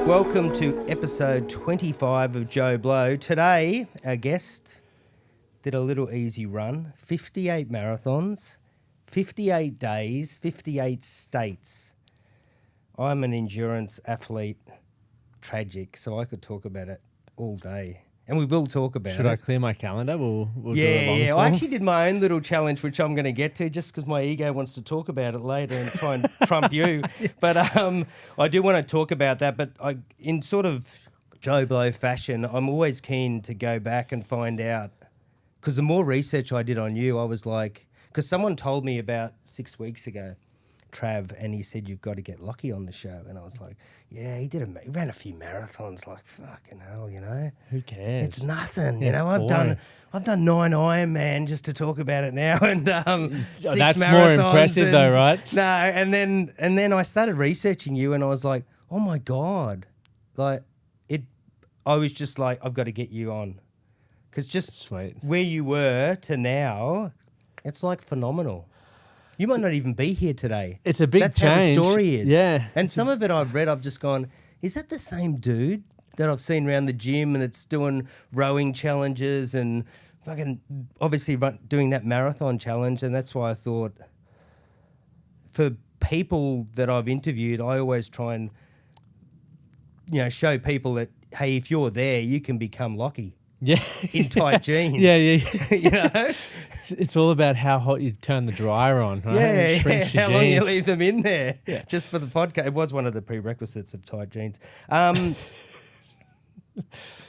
Welcome to episode 25 of Joe Blow. Today, our guest did a little easy run, 58 marathons, 58 days, 58 states. I'm an endurance athlete, tragic, so I could talk about it all day. And we will talk about it. Should I clear my calendar? We'll do a long Yeah. form. I actually did my own little challenge, which I'm going to get to just because my ego wants to talk about it later and try and trump you. But I do want to talk about that. But in sort of Joe Blow fashion, I'm always keen to go back and find out. Because the more research I did on you, I was like, because someone told me about 6 weeks ago, Trav, and he said, you've got to get Lachie on the show. And I was like, yeah, he ran a few marathons, like, fucking hell, you know. Who cares? It's nothing, Yeah, you know. I've done 9 Ironman just to talk about it now, and 6 that's marathons more impressive though, right? No, and then I started researching you, and I was like, oh my God, like it. I was just like, I've got to get you on, because just Sweet. where you were to now, it's like phenomenal. You might not even be here today. It's a big That's change. how the story is. Yeah. And some of it I've read, I've just gone, is that the same dude that I've seen around the gym and that's doing rowing challenges and fucking obviously doing that marathon challenge? And that's why I thought for people that I've interviewed, I always try and, show people that, hey, if you're there, you can become Lachie. Yeah. In tight jeans. Yeah. You know? It's all about how hot you turn the dryer on, right? Yeah. Shrinks your How long you jeans. leave them in there. Yeah. Just for the podcast. It was one of the prerequisites of tight jeans.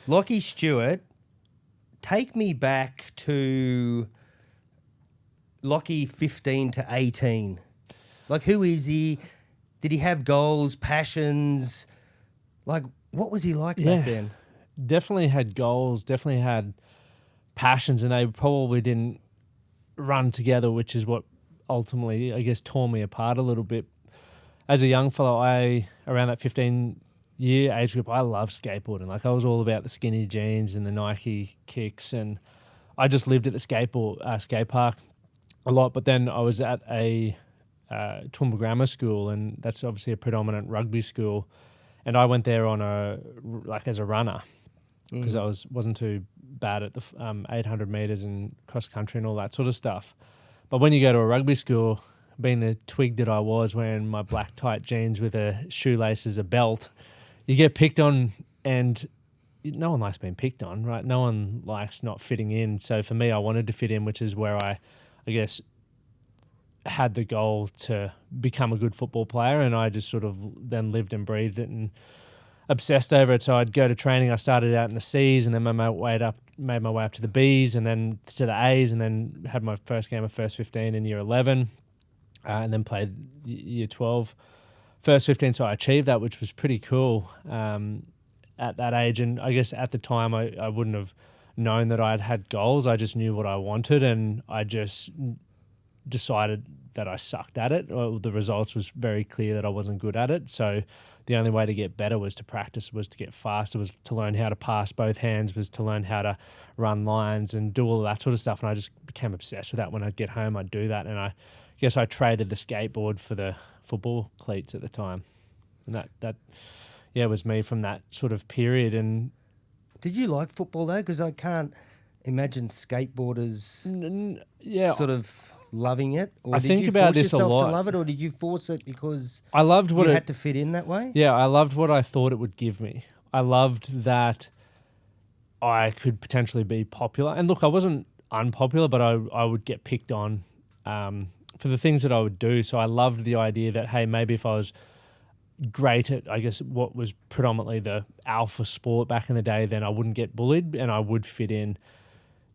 Lachie Stewart, take me back to Lachie 15 to 18. Like, who is he? Did he have goals, passions? Like, what was he like back then? Definitely had goals, definitely had passions, and they probably didn't run together, which is what ultimately, I guess, tore me apart a little bit. As a young fellow, around that 15-year age group, I loved skateboarding. Like, I was all about the skinny jeans and the Nike kicks, and I just lived at the skate park a lot. But then I was at a Toowoomba Grammar School, and that's obviously a predominant rugby school, and I went there on as a runner. Because I wasn't too bad at the 800 metres and cross country and all that sort of stuff. But when you go to a rugby school, being the twig that I was, wearing my black tight jeans with a shoelace as a belt, you get picked on, and no one likes being picked on, right? No one likes not fitting in. So for me, I wanted to fit in, which is where I guess, had the goal to become a good football player, and I just sort of then lived and breathed it and obsessed over it. So I'd go to training. I started out in the C's and then made my way up to the B's and then to the A's, and then had my first game of first 15 in year 11, and then played year 12 first 15. So I achieved that, which was pretty cool at that age. And I guess at the time I wouldn't have known that I'd had goals. I just knew what I wanted, and I just decided that I sucked at it. Well, the results was very clear that I wasn't good at it. So the only way to get better was to practice, was to get faster, was to learn how to pass both hands, was to learn how to run lines and do all of that sort of stuff. And I just became obsessed with that. When I'd get home, I'd do that. And I guess I traded the skateboard for the football cleats at the time. And that was me from that sort of period. And did you like football though? Because I can't imagine skateboarders sort of loving it. Or I did think you about force this a yourself lot. to love it, or did you force it because I loved what you had to fit in that way? Yeah, I loved what I thought it would give me. I loved that I could potentially be popular. And look, I wasn't unpopular, but I would get picked on for the things that I would do. So I loved the idea that, hey, maybe if I was great at, I guess, what was predominantly the alpha sport back in the day, then I wouldn't get bullied and I would fit in.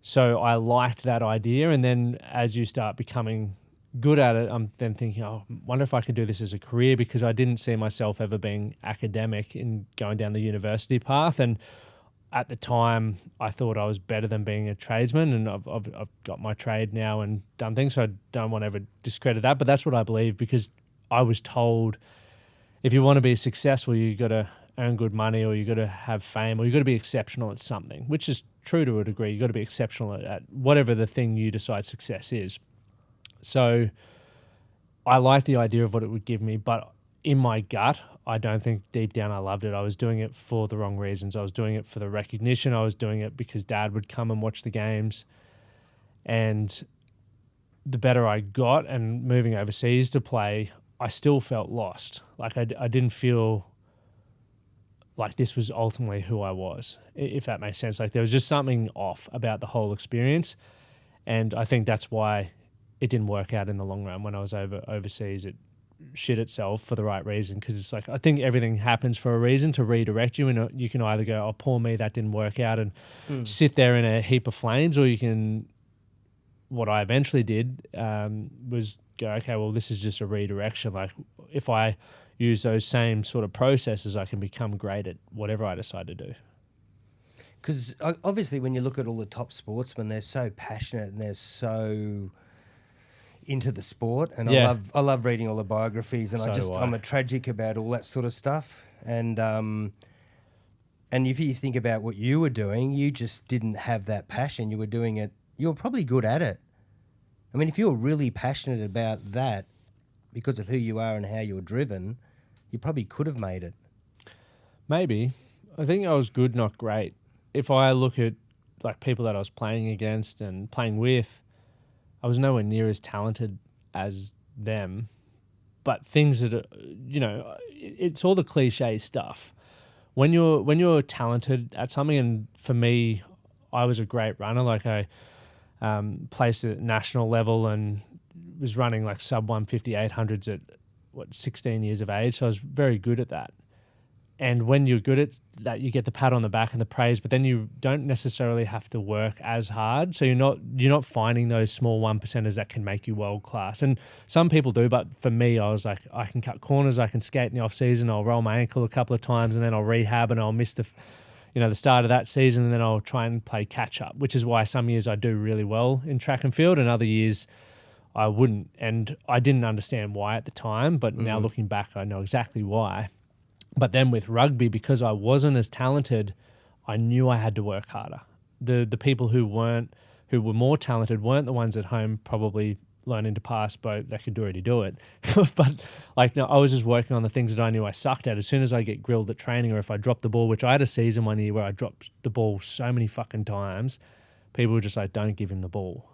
So I liked that idea. And then as you start becoming good at it, I'm then thinking, I wonder if I could do this as a career, because I didn't see myself ever being academic in going down the university path. And at the time, I thought I was better than being a tradesman, and I've got my trade now and done things, so I don't want to ever discredit that. But that's what I believe, because I was told if you want to be successful, you got to earn good money, or you got to have fame, or you got to be exceptional at something, which is true to a degree. You got to be exceptional at whatever the thing you decide success is. So I like the idea of what it would give me, but in my gut, I don't think deep down I loved it. I was doing it for the wrong reasons. I was doing it for the recognition. I was doing it because Dad would come and watch the games. And the better I got and moving overseas to play, I still felt lost. Like I didn't feel like this was ultimately who I was, if that makes sense. Like there was just something off about the whole experience. And I think that's why it didn't work out in the long run when I was overseas. It shit itself for the right reason, because it's like I think everything happens for a reason to redirect you, and you can either go, oh, poor me, that didn't work out, and sit there in a heap of flames, or you can, what I eventually did was go, okay, well, this is just a redirection. Like if I use those same sort of processes, I can become great at whatever I decide to do. Because obviously when you look at all the top sportsmen, they're so passionate and they're so into the sport, and Yeah. I love reading all the biographies, and So do I. I'm a tragic about all that sort of stuff. And if you think about what you were doing, you just didn't have that passion. You were doing it. You were probably good at it. I mean, if you were really passionate about that because of who you are and how you're driven, you probably could have made it. Maybe. I think I was good, not great. If I look at like people that I was playing against and playing with, I was nowhere near as talented as them. But things that are, it's all the cliche stuff. When you're talented at something, and for me, I was a great runner. Like I placed at national level and was running like sub 150 800s at 16 years of age. So I was very good at that. And when you're good at that, you get the pat on the back and the praise, but then you don't necessarily have to work as hard. So you're not finding those small 1%ers that can make you world class. And some people do, but for me, I was like, I can cut corners, I can skate in the off season, I'll roll my ankle a couple of times, and then I'll rehab and I'll miss the start of that season, and then I'll try and play catch up, which is why some years I do really well in track and field and other years I wouldn't. And I didn't understand why at the time, but now looking back, I know exactly why. But then with rugby, because I wasn't as talented, I knew I had to work harder. The people who were more talented weren't the ones at home probably learning to pass, but they could already do it. But like, no, I was just working on the things that I knew I sucked at. As soon as I get grilled at training, or if I drop the ball, which I had a season one year where I dropped the ball so many fucking times, people were just like, don't give him the ball.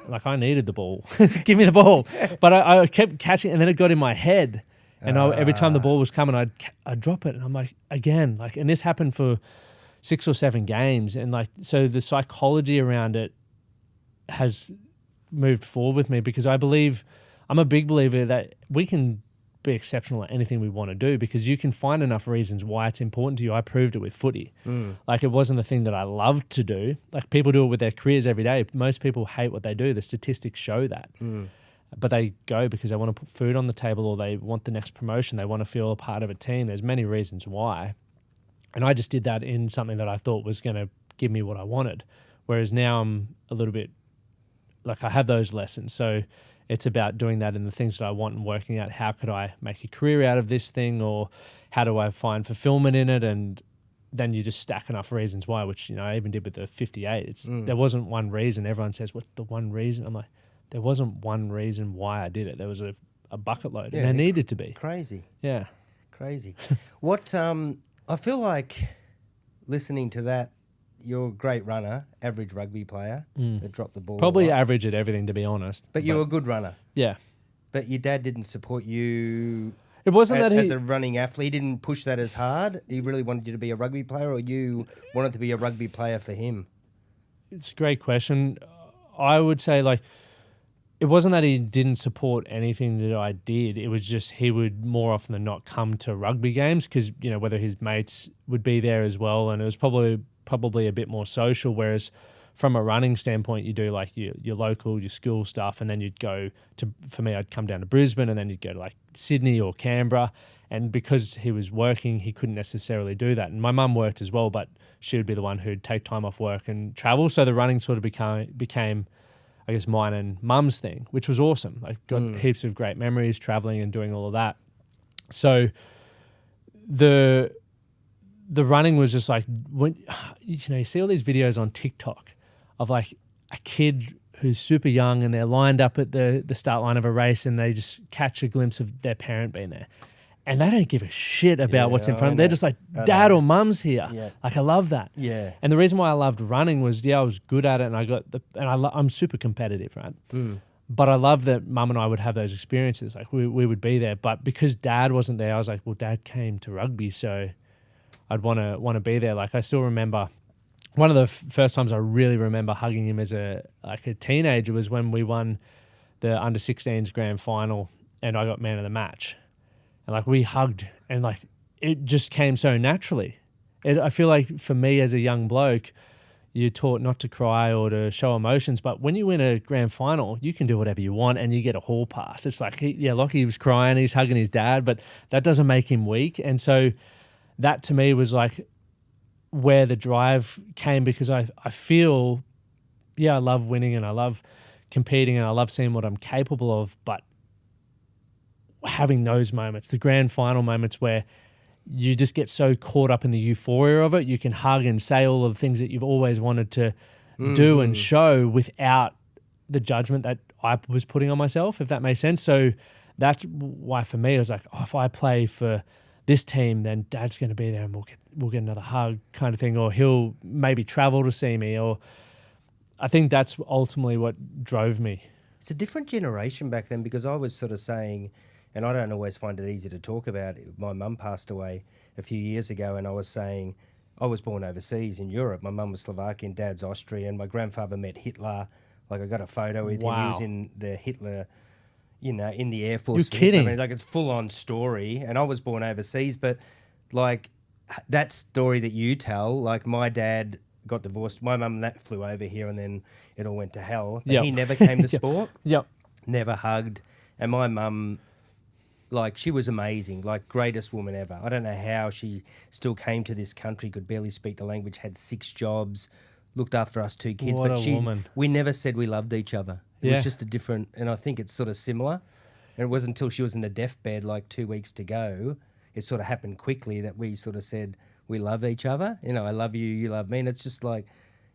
Like I needed the ball. Give me the ball. But I kept catching, and then it got in my head. And every time the ball was coming, I'd drop it. And I'm like, again, like, and this happened for 6 or 7 games. And like, so the psychology around it has moved forward with me, because I'm a big believer that we can be exceptional at anything we want to do, because you can find enough reasons why it's important to you. I proved it with footy. Like it wasn't the thing that I loved to do. Like people do it with their careers every day. Most people hate what they do. The statistics show that. But they go because they want to put food on the table, or they want the next promotion. They want to feel a part of a team. There's many reasons why. And I just did that in something that I thought was going to give me what I wanted. Whereas now I'm a little bit like I have those lessons. So it's about doing that in the things that I want and working out how could I make a career out of this thing, or how do I find fulfillment in it? And then you just stack enough reasons why, which, I even did with the 58. There wasn't one reason. Everyone says, what's the one reason? I'm like, there wasn't one reason why I did it. There was a bucket load, and there needed to be. Crazy. Yeah. Crazy. What I feel like listening to that, you're a great runner, average rugby player that dropped the ball. Probably average at everything, to be honest. But you're a good runner. Yeah. But your dad didn't support you. It wasn't that as a running athlete. He didn't push that as hard. He really wanted you to be a rugby player, or you wanted to be a rugby player for him? It's a great question. I would say, like, it wasn't that he didn't support anything that I did. It was just he would more often than not come to rugby games because, whether his mates would be there as well. And it was probably a bit more social, whereas from a running standpoint, you do like your local, your school stuff, and then you'd go to, for me, I'd come down to Brisbane, and then you'd go to like Sydney or Canberra. And because he was working, he couldn't necessarily do that. And my mum worked as well, but she would be the one who'd take time off work and travel. So the running sort of became I guess, mine and mum's thing, which was awesome. I got heaps of great memories traveling and doing all of that. So the running was just like, when you see all these videos on TikTok of like a kid who's super young and they're lined up at the start line of a race and they just catch a glimpse of their parent being there. and they don't give a shit about what's in front of them. They're just like, dad or mum's here. Yeah. Like, I love that. Yeah. And the reason why I loved running was, I was good at it, and I'm super competitive, right? But I love that mum and I would have those experiences. Like, we would be there. But because dad wasn't there, I was like, well, dad came to rugby, so I'd want to be there. Like, I still remember one of the first times I really remember hugging him as a teenager was when we won the under 16s grand final, and I got man of the match. And like, we hugged, and like, it just came so naturally. I feel like for me as a young bloke, you're taught not to cry or to show emotions, but when you win a grand final, you can do whatever you want and you get a hall pass. It's like, Lachie was crying, he's hugging his dad, but that doesn't make him weak. And so that to me was like where the drive came, because I feel, I love winning and I love competing and I love seeing what I'm capable of, but having those moments, the grand final moments where you just get so caught up in the euphoria of it, you can hug and say all of the things that you've always wanted to do and show without the judgment that I was putting on myself, if that makes sense. So that's why for me, I was like, if I play for this team, then dad's going to be there and we'll get another hug kind of thing, or he'll maybe travel to see me, or I think that's ultimately what drove me. It's a different generation back then, because I was sort of saying, and I don't always find it easy to talk about, my mum passed away a few years ago, and I was saying I was born overseas in Europe. My mum was Slovakian, dad's Austrian. My grandfather met Hitler. Like, I got a photo with him. He was in the Hitler, in the Air Force. You're kidding. I mean, like, it's full-on story. And I was born overseas, but, like, that story that you tell, like, my dad got divorced. My mum flew over here, and then it all went to hell. But he never came to sport. Never hugged. And my mum, like, she was amazing, like, greatest woman ever. I don't know how she still came to this country, could barely speak the language, had 6 jobs, looked after us 2 kids. What but a woman. We never said we loved each other. It was just a different, and I think it's sort of similar. And it wasn't until she was in the deathbed, like 2 weeks to go, it sort of happened quickly that we sort of said we love each other. I love you, you love me. And it's just like,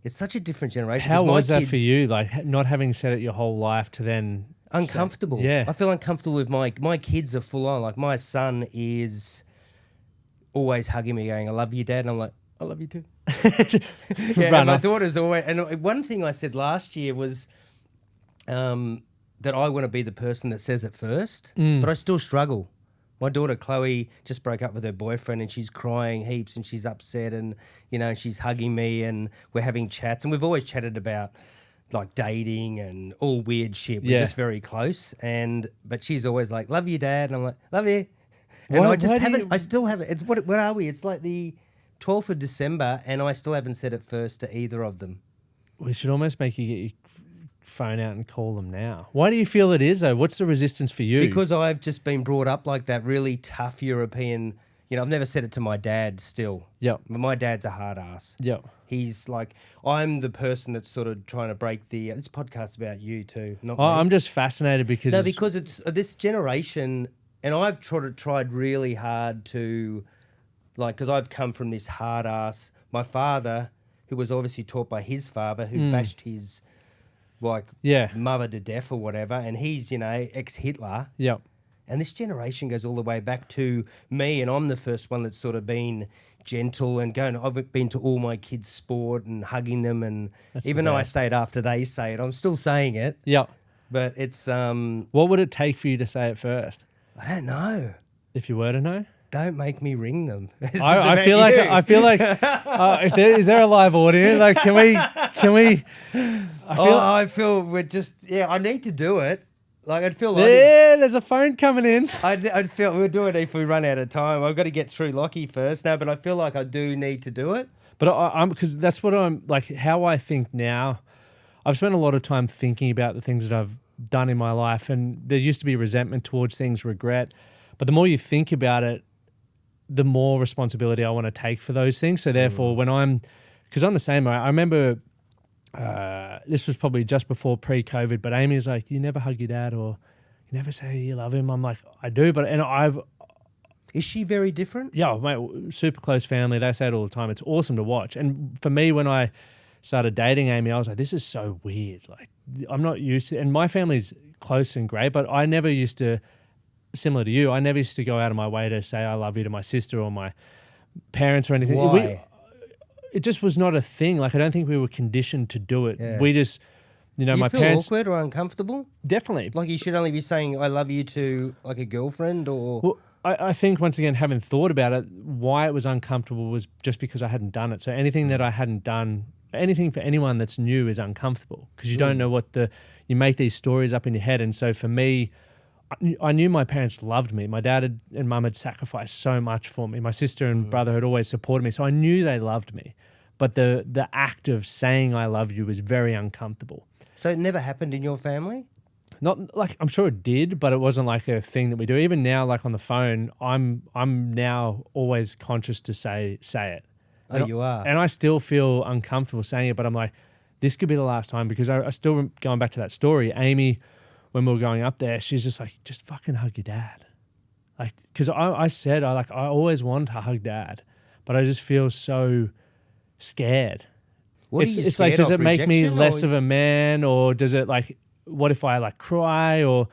it's such a different generation. How was that for you? Like, not having said it your whole life to then... Uncomfortable. I feel uncomfortable with my kids are full on. Like, my son is always hugging me going, I love you, Dad. And I'm like, I love you too. And my daughter's always, and one thing I said last year was that I want to be the person that says it first, but I still struggle. My daughter Chloe just broke up with her boyfriend, and she's crying heaps, and she's upset, and she's hugging me, and we're having chats, and we've always chatted about like dating and all weird shit. We're just very close, but she's always like, "Love you, Dad," and I'm like, "Love you," and I just haven't. I still haven't. It's what are we? It's like the 12th of December, and I still haven't said it first to either of them. We should almost make you get your phone out and call them now. Why do you feel it is though? What's the resistance for you? Because I've just been brought up like that, really tough European. I've never said it to my dad still. But my dad's a hard ass. He's like, I'm the person that's sort of trying to break the... this podcast's about you too, not me. I'm just fascinated because... No, because it's this generation, and I've tried really hard to, like, because I've come from this hard ass... My father, who was obviously taught by his father, who bashed his, like, mother to death or whatever, and he's, ex-Hitler. And this generation goes all the way back to me, and I'm the first one that's sort of been gentle and going. I've been to all my kids' sport and hugging them, and even though I say it after they say it, I'm still saying it. But it's what would it take for you to say it first? I don't know. If you were to know, don't make me ring them. I feel like is there a live audio? Like, can we? I feel we're just I need to do it. Like, I'd feel like... there's a phone coming in. I'd feel... We'll do it if we run out of time. I've got to get through Lachie first. No, but I feel like I do need to do it. But I'm... Because that's what I'm... Like, how I think now... I've spent a lot of time thinking about the things that I've done in my life, and there used to be resentment towards things, regret. But the more you think about it, the more responsibility I want to take for those things. So therefore, when I'm... Because I'm the same. I remember... this was probably just before pre-COVID, but Amy was like, you never hug your dad or you never say you love him. I'm like, I do, Is she very different? Yeah, mate, super close family. They say it all the time. It's awesome to watch. And for me, when I started dating Amy, I was like, this is so weird. Like, I'm not used to, and my family's close and great, but I never used to similar to you. I never used to go out of my way to say I love you to my sister or my parents or anything. Why? It just was not a thing. Like, I don't think we were conditioned to do it. Yeah. We just, Do my you feel parents... awkward or uncomfortable? Definitely. Like you should only be saying I love you to like a girlfriend or... Well, I think, once again, having thought about it, why it was uncomfortable was just because I hadn't done it. So anything that I hadn't done, anything for anyone that's new is uncomfortable because you don't know you make these stories up in your head. And so for me, I knew my parents loved me. My dad and mum had sacrificed so much for me. My sister and brother had always supported me. So I knew they loved me. But the act of saying I love you was very uncomfortable. So it never happened in your family? Not like, I'm sure it did, but it wasn't like a thing that we do. Even now, like on the phone, I'm now always conscious to say it. Oh, you are? And I still feel uncomfortable saying it, but I'm like, this could be the last time, because I still, going back to that story, Amy, when we were going up there, she's just like, just fucking hug your dad. Like, because I said, I always wanted to hug dad, but I just feel so scared. What are you It's scared like, does of, it make me rejection less or- of a man, or does it like, what if I like cry, or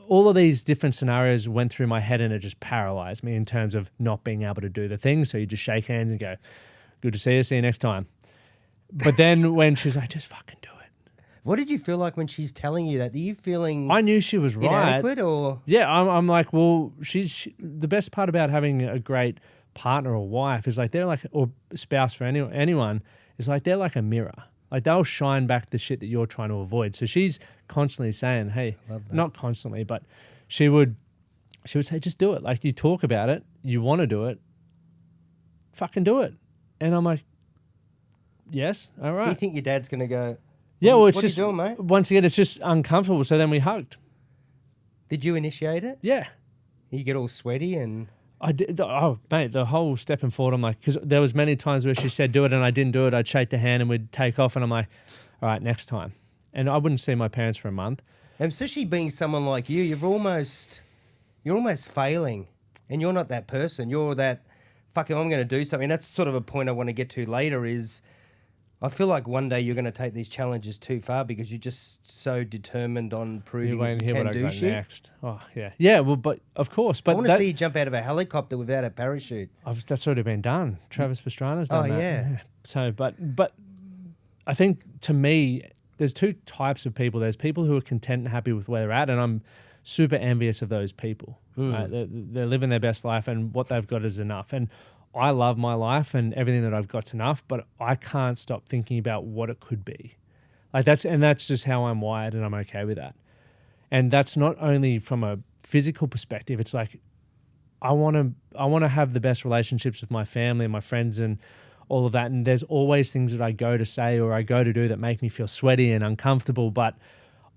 all of these different scenarios went through my head and it just paralyzed me in terms of not being able to do the thing. So you just shake hands and go, good to see you next time. But then when she's like, just fucking do it. What did you feel like when she's telling you that? Are you feeling I knew she was right. inadequate or... Yeah, I'm like, well, the best part about having a great partner or wife is like, they're like, or spouse for anyone, is like, they're like a mirror. Like, they'll shine back the shit that you're trying to avoid. So she's constantly saying, hey, not constantly, but she would say, just do it. Like, you talk about it, you want to do it, fucking do it. And I'm like, yes, all right. Do you think your dad's going to go, Yeah, well, it's what are you just, doing, mate? once again, it's just uncomfortable. So then we hugged. Did you initiate it? Yeah. You get all sweaty and... I did. Oh, mate, the whole stepping forward, I'm like, because there was many times where she said do it and I didn't do it. I'd shake the hand and we'd take off and I'm like, all right, next time. And I wouldn't see my parents for a month. And especially being someone like you, you're almost failing, and you're not that person. You're that, fucking, I'm going to do something. That's sort of a point I want to get to later is I feel like one day you're going to take these challenges too far because you're just so determined on proving You're waiting that to you hear can what I do got shit. next. Oh, yeah. Yeah, well, but of course. I But want to see you jump out of a helicopter without a parachute. that's already been done. Travis Pastrana's done that. Yeah. So, but I think, to me, there's two types of people. There's people who are content and happy with where they're at, and I'm super envious of those people. Right? They're living their best life, and what they've got is enough. And I love my life, and everything that I've got's enough, but I can't stop thinking about what it could be. Like, that's just how I'm wired, and I'm okay with that. And that's not only from a physical perspective. It's like, I want to have the best relationships with my family and my friends and all of that. And there's always things that I go to say or I go to do that make me feel sweaty and uncomfortable. But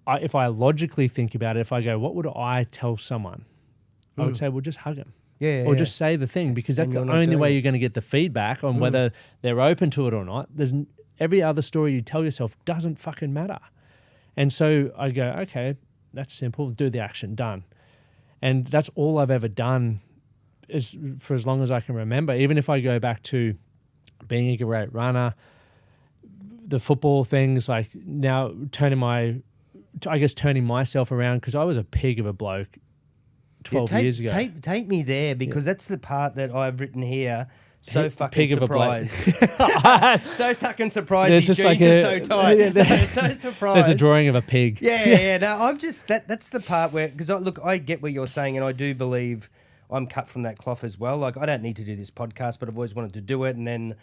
if I logically think about it, if I go, what would I tell someone? I would say, well, just hug them. Yeah, Or just say the thing, because that's the you're not only doing way it. you're going to get the feedback on whether they're open to it or not. Every other story you tell yourself doesn't fucking matter. And so I go, okay, that's simple. Do the action, done. And that's all I've ever done for as long as I can remember. Even if I go back to being a great runner, the football things, like now turning myself around, because I was a pig of a bloke 12 years ago. Take me there, because that's the part that I've written here. So fucking Pig of a bloke. surprised. So fucking surprised. There's His just like jeans are so tight. yeah, I'm so surprised. There's a drawing of a pig. Yeah. No, I'm just that's the part where, because I get what you're saying, and I do believe I'm cut from that cloth as well. Like, I don't need to do this podcast, but I've always wanted to do it, and then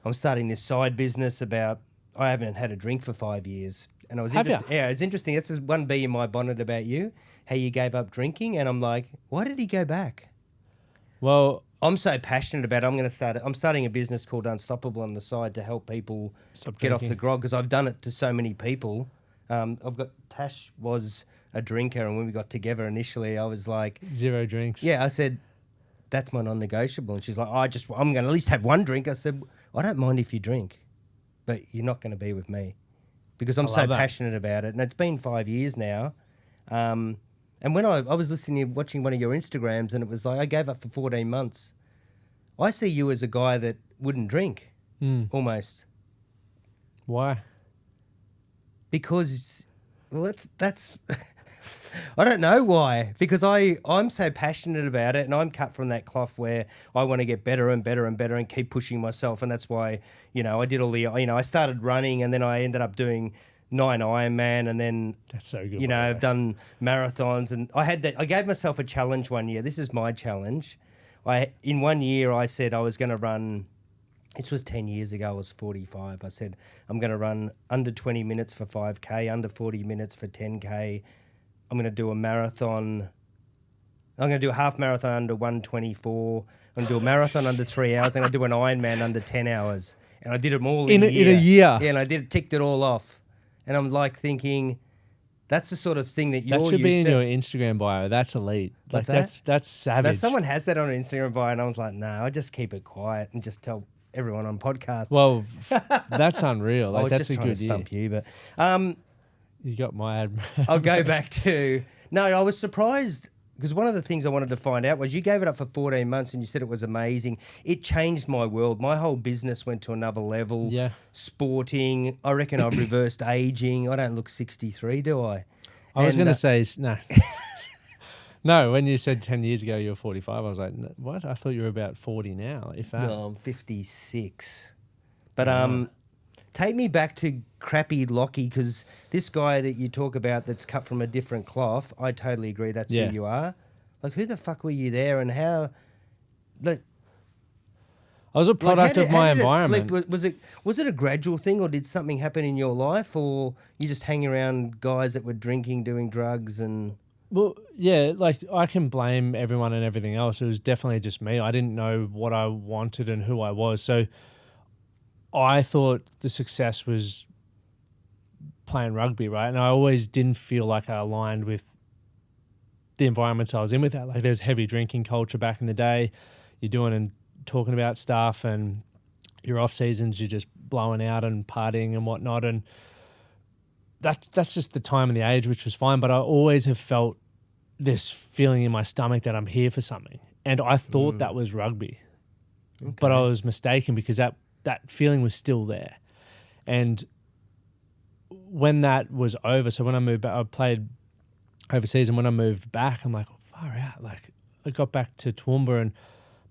I'm starting this side business about. I haven't had a drink for 5 years, and I was interested. Yeah, it's interesting. That's just one bee in my bonnet about you, how you gave up drinking, and I'm like, why did he go back? Well, I'm so passionate about it. I'm starting a business called Unstoppable on the side to help people get off the grog, because I've done it to so many people. Tash was a drinker, and when we got together initially, I was like, 0 drinks. yeah, I said, that's my non-negotiable. And she's like, I'm going to at least have one drink. I said, I don't mind if you drink, but you're not going to be with me, because I'm so passionate about it. And it's been 5 years now. And when I was watching one of your Instagrams, and it was like, I gave up for 14 months. I see you as a guy that wouldn't drink, almost. Why? Because, well, that's I don't know why, because I'm so passionate about it, and I'm cut from that cloth where I want to get better and better and better and keep pushing myself. And that's why, I did all the, I started running, and then I ended up doing 9 Ironman, and then, That's so good. I've done marathons, and I gave myself a challenge one year. This is my challenge. In 1 year, I said I was going to run. This was 10 years ago. I was 45. I said, I'm going to run under 20 minutes for 5K, under 40 minutes for 10K. I'm going to do a marathon. I'm going to do a half marathon under 124. I'm going to do a marathon under 3 hours. And I'm going to do an Ironman under 10 hours. And I did them all in a year. In a year? Yeah, and ticked it all off. And I'm like thinking, that's the sort of thing that you're used to. That should be in your Instagram bio. That's elite. What's That's savage. Someone has that on Instagram bio, and I was like, no, I just keep it quiet and just tell everyone on podcasts. Well, that's unreal. I was That's just a trying good to stump year. you, but You got my ad. I'll go back to... No, I was surprised because one of the things I wanted to find out was you gave it up for 14 months and you said it was amazing. It changed my world. My whole business went to another level. Yeah. Sporting. I reckon I've reversed aging. I don't look 63, do I? I was going to say, no. No, when you said 10 years ago you were 45, I was like, what? I thought you were about 40 now, if that. No, I'm 56. But take me back to crappy Lachie, because this guy that you talk about that's cut from a different cloth, I totally agree that's who you are. Like, who the fuck were you there, and how... Like, I was a product of my environment. Was it a gradual thing, or did something happen in your life, or you just hang around guys that were drinking, doing drugs, and... Well, yeah, like I can blame everyone and everything else. It was definitely just me. I didn't know what I wanted and who I was. So I thought the success was playing rugby, right? And I always didn't feel like I aligned with the environments I was in with that. Like there's heavy drinking culture back in the day. You're doing and talking about stuff, and your off seasons, you're just blowing out and partying and whatnot. And that's just the time and the age, which was fine. But I always have felt this feeling in my stomach that I'm here for something. And I thought that was rugby. Okay. But I was mistaken, because that feeling was still there. And when that was over, so when I moved back, I played overseas, and when I moved back, I'm like, oh, far out. Like I got back to Toowoomba, and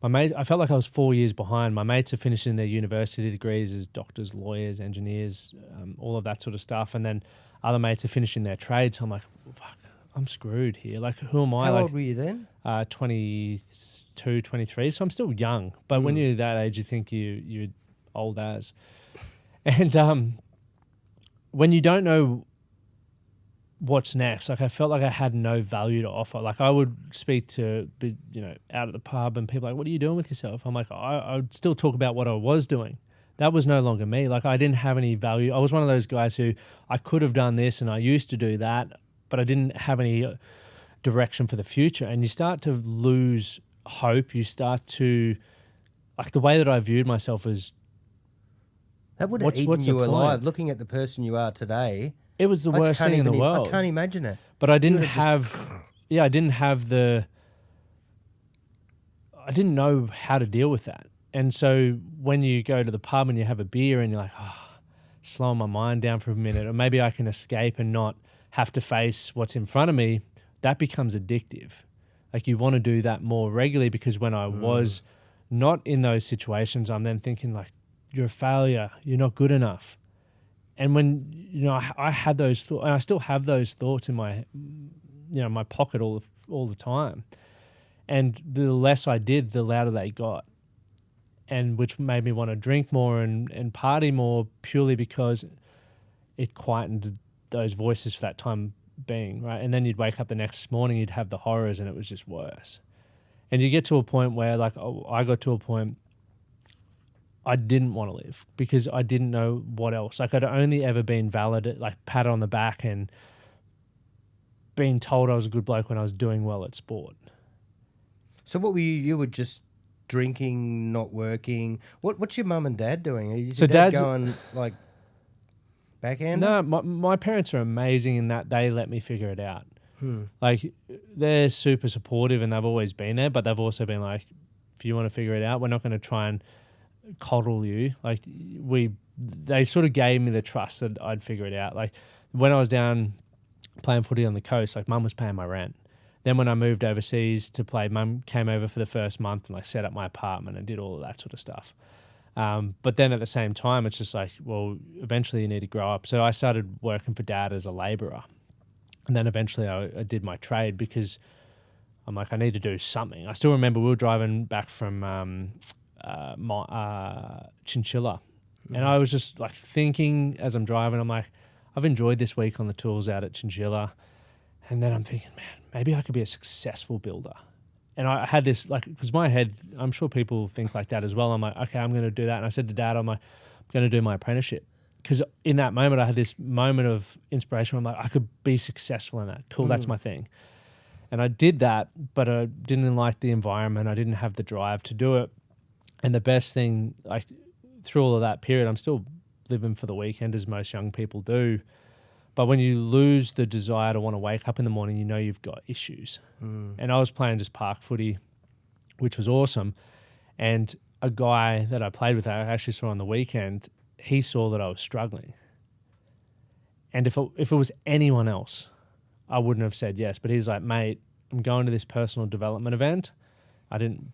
my mate, I felt like I was 4 years behind. My mates are finishing their university degrees as doctors, lawyers, engineers, all of that sort of stuff. And then other mates are finishing their trades. So I'm like, fuck, I'm screwed here. Like, who am I? How old were you then? 22, 23. So I'm still young. But when you're that age, you think you're old as. And when you don't know what's next, like I felt like I had no value to offer. Like I would speak to, out at the pub, and people are like, what are you doing with yourself? I'm like, I would still talk about what I was doing. That was no longer me. Like I didn't have any value. I was one of those guys who I could have done this and I used to do that, but I didn't have any direction for the future. And you start to lose hope. You start to, like the way that I viewed myself as, that would have eaten you alive. Looking at the person you are today, it was the worst thing in the world. I can't imagine it. But I didn't have, I didn't know how to deal with that. And so when you go to the pub and you have a beer and you're like, slowing my mind down for a minute, or maybe I can escape and not have to face what's in front of me, that becomes addictive. Like you want to do that more regularly, because when I was not in those situations, I'm then thinking like, you're a failure, you're not good enough. And when, I had those thoughts, and I still have those thoughts in my, my pocket all the time. And the less I did, the louder they got. And which made me want to drink more and party more, purely because it quietened those voices for that time being, right? And then you'd wake up the next morning, you'd have the horrors, and it was just worse. And you get to a point where, like, I got to a point I didn't want to live, because I didn't know what else. Like I'd only ever been validated, like pat on the back and being told I was a good bloke when I was doing well at sport. So what were you? You were just drinking, not working. What's your mum and dad doing? Is So your dad Dad's going like backhand? No, my parents are amazing in that they let me figure it out. Like they're super supportive, and they've always been there, but they've also been like, if you want to figure it out, we're not going to try and coddle you. Like they sort of gave me the trust that I'd figure it out. Like when I was down playing footy on the coast, like mum was paying my rent. Then when I moved overseas to play, mum came over for the first month and like set up my apartment and did all of that sort of stuff. But then at the same time, it's just like, well, eventually you need to grow up. So I started working for dad as a labourer. And then eventually I did my trade because I'm like, I need to do something. I still remember we were driving back from Chinchilla. And I was just like thinking as I'm driving, I'm like, I've enjoyed this week on the tools out at Chinchilla. And then I'm thinking, man, maybe I could be a successful builder. And I had this, like, because my head, I'm sure people think like that as well. I'm like, okay, I'm going to do that. And I said to dad, I'm like, I'm going to do my apprenticeship. Because in that moment, I had this moment of inspiration where I'm like, I could be successful in that. Cool, that's my thing. And I did that, but I didn't like the environment. I didn't have the drive to do it. And the best thing, like, through all of that period, I'm still living for the weekend as most young people do. But when you lose the desire to want to wake up in the morning, you know you've got issues. And I was playing just park footy, which was awesome. And a guy that I played with, I actually saw on the weekend, he saw that I was struggling. And if it was anyone else, I wouldn't have said yes. But he's like, mate, I'm going to this personal development event.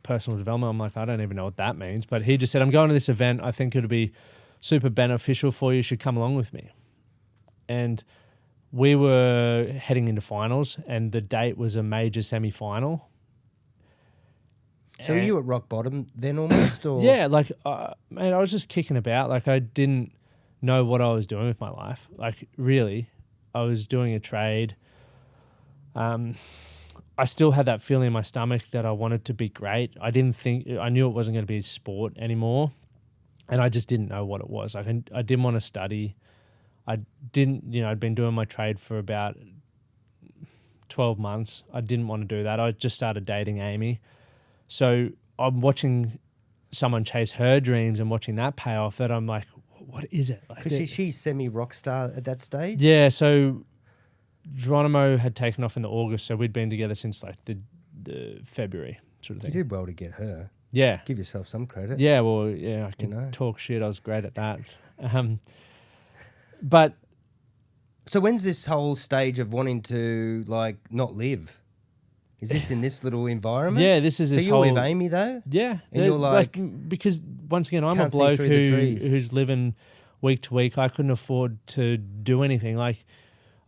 Personal development, I'm like, I don't even know what that means. But he just said, I'm going to this event. I think it'll be super beneficial for you. You should come along with me. And we were heading into finals, and the date was a major semi-final. So were you at rock bottom then almost? Or? Yeah, like, man, I was just kicking about. Like, I didn't know what I was doing with my life. Like, really, I was doing a trade. I still had that feeling in my stomach that I wanted to be great. I knew it wasn't going to be sport anymore, and I just didn't know what it was. Like, I didn't want to study. I'd been doing my trade for about 12 months. I didn't want to do that. I just started dating Amy. So I'm watching someone chase her dreams and watching that pay off that I'm like, what is it? Because she's semi-rock star at that stage? Yeah, so Geronimo had taken off in the August, so we'd been together since like the February sort of thing. You did well to get her. Yeah. Give yourself some credit. Yeah, well, yeah, I can talk shit. I was great at that. But so when's this whole stage of wanting to like not live? Is this in this little environment? Yeah, this is this whole... So you're with Amy though? Yeah. And you're like... Because once again, I'm a bloke who's living week to week. I couldn't afford to do anything. Like,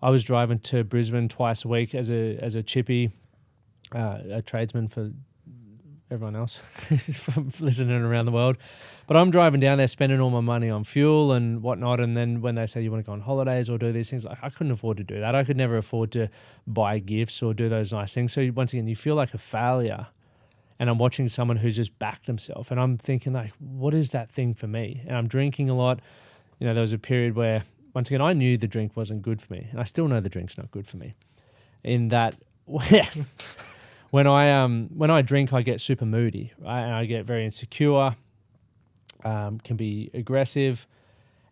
I was driving to Brisbane twice a week as a chippy, a tradesman for everyone else listening around the world. But I'm driving down there spending all my money on fuel and whatnot. And then when they say you want to go on holidays or do these things, like, I couldn't afford to do that. I could never afford to buy gifts or do those nice things. So once again, you feel like a failure. And I'm watching someone who's just backed themselves. And I'm thinking, like, what is that thing for me? And I'm drinking a lot. You know, there was a period where, once again, I knew the drink wasn't good for me. And I still know the drink's not good for me. In that, when I drink, I get super moody, right? And I get very insecure, can be aggressive.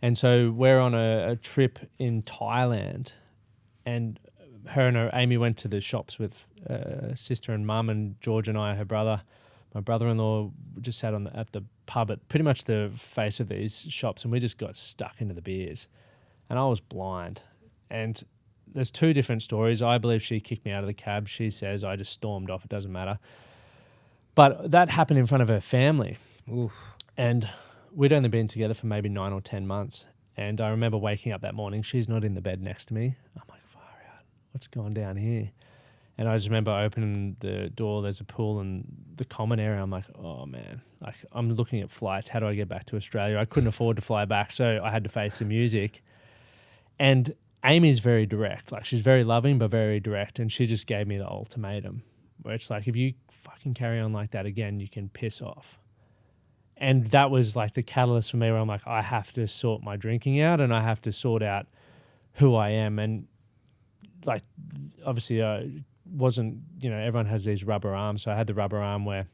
And so we're on a trip in Thailand, and her and Amy went to the shops with sister and mum, and George and I, her brother, my brother-in-law, just sat at the pub at pretty much the face of these shops, and we just got stuck into the beers. And I was blind. And there's two different stories. I believe she kicked me out of the cab. She says I just stormed off. It doesn't matter. But that happened in front of her family. Oof. And we'd only been together for maybe 9 or 10 months. And I remember waking up that morning. She's not in the bed next to me. I'm like, far out. What's going down here? And I just remember opening the door. There's a pool in the common area. I'm like, oh, man. Like, I'm looking at flights. How do I get back to Australia? I couldn't afford to fly back, so I had to face the music. And Amy's very direct. Like, she's very loving, but very direct. And she just gave me the ultimatum, where it's like, if you fucking carry on like that again, you can piss off. And that was like the catalyst for me, where I'm like, I have to sort my drinking out, and I have to sort out who I am. And like, obviously, wasn't, everyone has these rubber arms. So I had the rubber arm where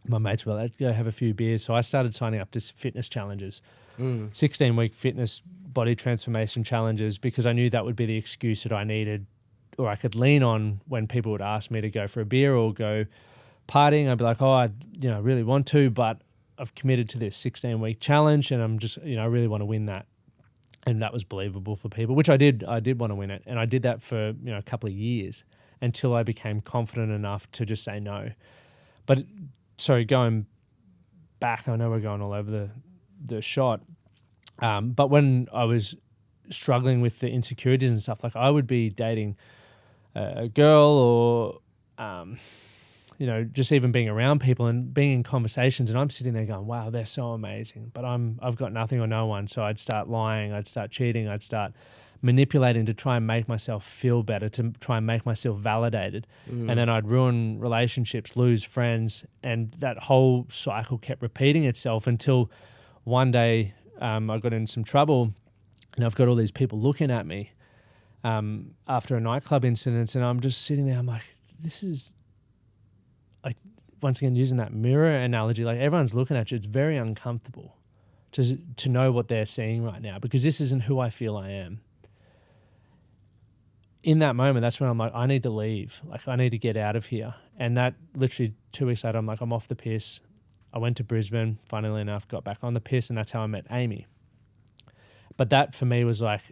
my mates were like, let's go have a few beers. So I started signing up to fitness challenges, 16-week fitness body transformation challenges, because I knew that would be the excuse that I needed, or I could lean on when people would ask me to go for a beer or go partying. I'd be like, oh, I really want to, but I've committed to this 16-week challenge, and I'm just, I really want to win that. and that was believable for people, which I did want to win it. And I did that for, a couple of years until I became confident enough to just say no. But sorry, going back, I know we're going all over the shot. But when I was struggling with the insecurities and stuff, like I would be dating a girl or, just even being around people and being in conversations, and I'm sitting there going, wow, they're so amazing, but I've got nothing or no one. So I'd start lying, I'd start cheating, I'd start manipulating to try and make myself feel better, to try and make myself validated. And then I'd ruin relationships, lose friends, and that whole cycle kept repeating itself until one day I got in some trouble, and I've got all these people looking at me after a nightclub incident, and I'm just sitting there, I'm like, this is, like, once again, using that mirror analogy, like everyone's looking at you, it's very uncomfortable to know what they're seeing right now, because this isn't who I feel I am. In that moment, that's when I'm like, I need to leave. Like, I need to get out of here. And that literally 2 weeks later, I'm like, I'm off the piss. I went to Brisbane, funnily enough, got back on the piss, and that's how I met Amy. But that for me was like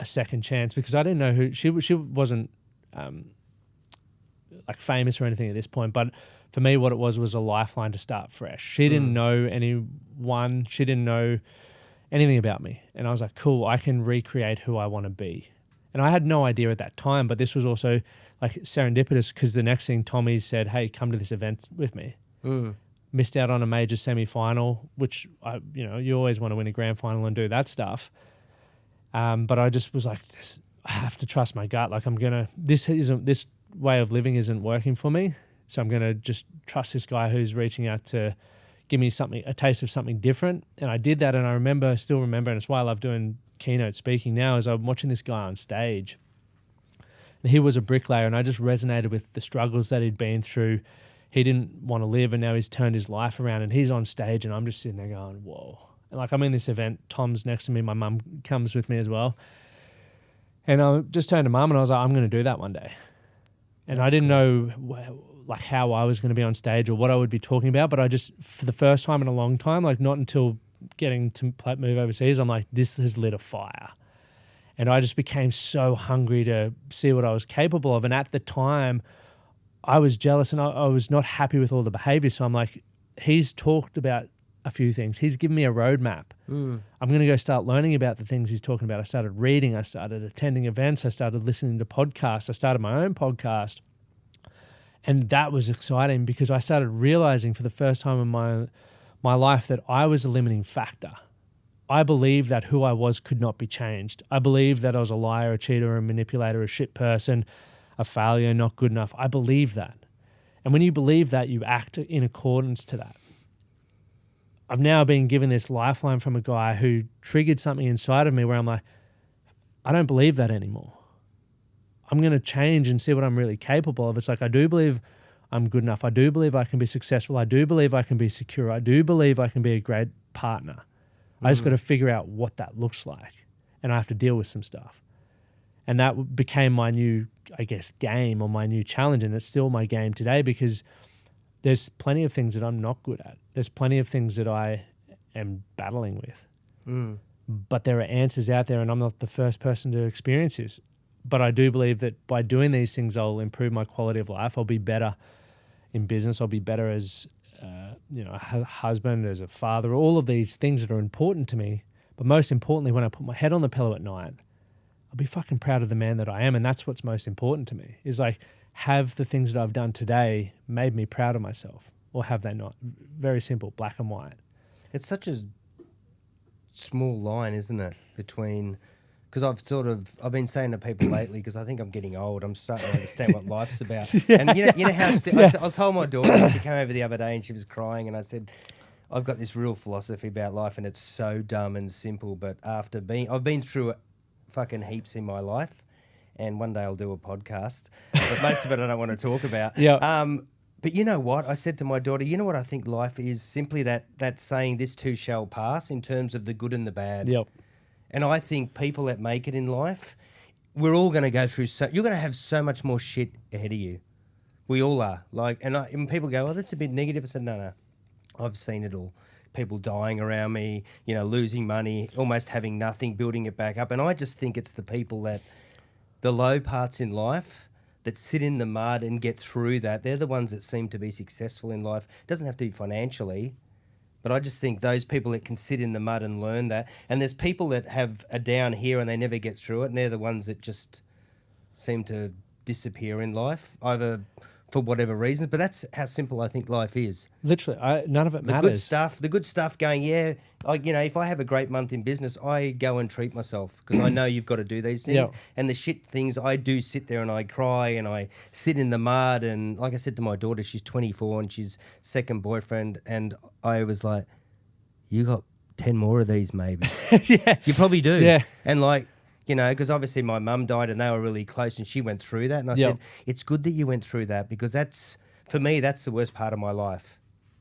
a second chance, because I didn't know who she wasn't like famous or anything at this point. But for me, what it was a lifeline to start fresh. She didn't know anyone. She didn't know anything about me. And I was like, cool, I can recreate who I want to be. And I had no idea at that time, but this was also like serendipitous, because the next thing Tommy said, hey, come to this event with me. Missed out on a major semi-final, which, you always want to win a grand final and do that stuff. But I just was like, I have to trust my gut. Like, this way of living isn't working for me. So I'm going to just trust this guy who's reaching out to give me a taste of something different. And I did that. And I still remember, and it's why I love doing keynote speaking now, is I'm watching this guy on stage, and he was a bricklayer, and I just resonated with the struggles that he'd been through. He didn't want to live, and now he's turned his life around, and he's on stage, and I'm just sitting there going, whoa. And like, I'm in this event, Tom's next to me, my mum comes with me as well. And I just turned to mum and I was like, I'm going to do that one day. And I didn't know like how I was going to be on stage or what I would be talking about, but I just, for the first time in a long time, like not until getting to move overseas, I'm like, this has lit a fire. And I just became so hungry to see what I was capable of. And at the time, I was jealous and I was not happy with all the behavior. So I'm like, he's talked about a few things. He's given me a roadmap. I'm going to go start learning about the things he's talking about. I started reading. I started attending events. I started listening to podcasts. I started my own podcast. And that was exciting because I started realizing for the first time in my life that I was a limiting factor. I believed that who I was could not be changed. I believed that I was a liar, a cheater, a manipulator, a shit person, a failure, not good enough. I believed that. And when you believe that, you act in accordance to that. I've now been given this lifeline from a guy who triggered something inside of me where I'm like, I don't believe that anymore. I'm going to change and see what I'm really capable of. It's like, I do believe I'm good enough. I do believe I can be successful. I do believe I can be secure. I do believe I can be a great partner. I just got to figure out what that looks like, and I have to deal with some stuff. And that became my new, I guess, game or my new challenge. And it's still my game today because there's plenty of things that I'm not good at. There's plenty of things that I am battling with. But there are answers out there, and I'm not the first person to experience this. But I do believe that by doing these things, I'll improve my quality of life. I'll be better in business. I'll be better as a husband, as a father, all of these things that are important to me. But most importantly, when I put my head on the pillow at night, I'll be fucking proud of the man that I am. And that's what's most important to me, is like, have the things that I've done today made me proud of myself, or have they not? Very simple, black and white. It's such a small line, isn't it, between... Because I've been saying to people lately, because I think I'm getting old, I'm starting to understand what life's about. And you know how I told my daughter, she came over the other day and she was crying, and I said, I've got this real philosophy about life, and it's so dumb and simple. But I've been through fucking heaps in my life, and one day I'll do a podcast. But most of it I don't want to talk about. But you know what? I said to my daughter, you know what I think life is? Simply that saying, this too shall pass, in terms of the good and the bad. Yep. And I think people that make it in life, we're all going to go through you're going to have so much more shit ahead of you. We all are. And people go, oh, that's a bit negative. I said, no, I've seen it all. people dying around me, you know, losing money, almost having nothing, building it back up. And I just think it's the people that, the low parts in life that sit in the mud and get through that, they're the ones that seem to be successful in life. It doesn't have to be financially, but I just think those people that can sit in the mud and learn that. And there's people that have a down here and they never get through it, and they're the ones that just seem to disappear in life, either for whatever reasons. But that's how simple I think life is. Literally, none of it The matters. the good stuff going, yeah, you know, if I have a great month in business, I go and treat myself because I know you've got to do these things. Yep. And the shit things, I do sit there and I cry and I sit in the mud. And like I said to my daughter, she's 24 and she's second boyfriend. And I was like, you got 10 more of these maybe. Yeah. You probably do. Yeah. And like, you know, because obviously my mum died and they were really close and she went through that. And I said, it's good that you went through that because that's, for me, that's the worst part of my life.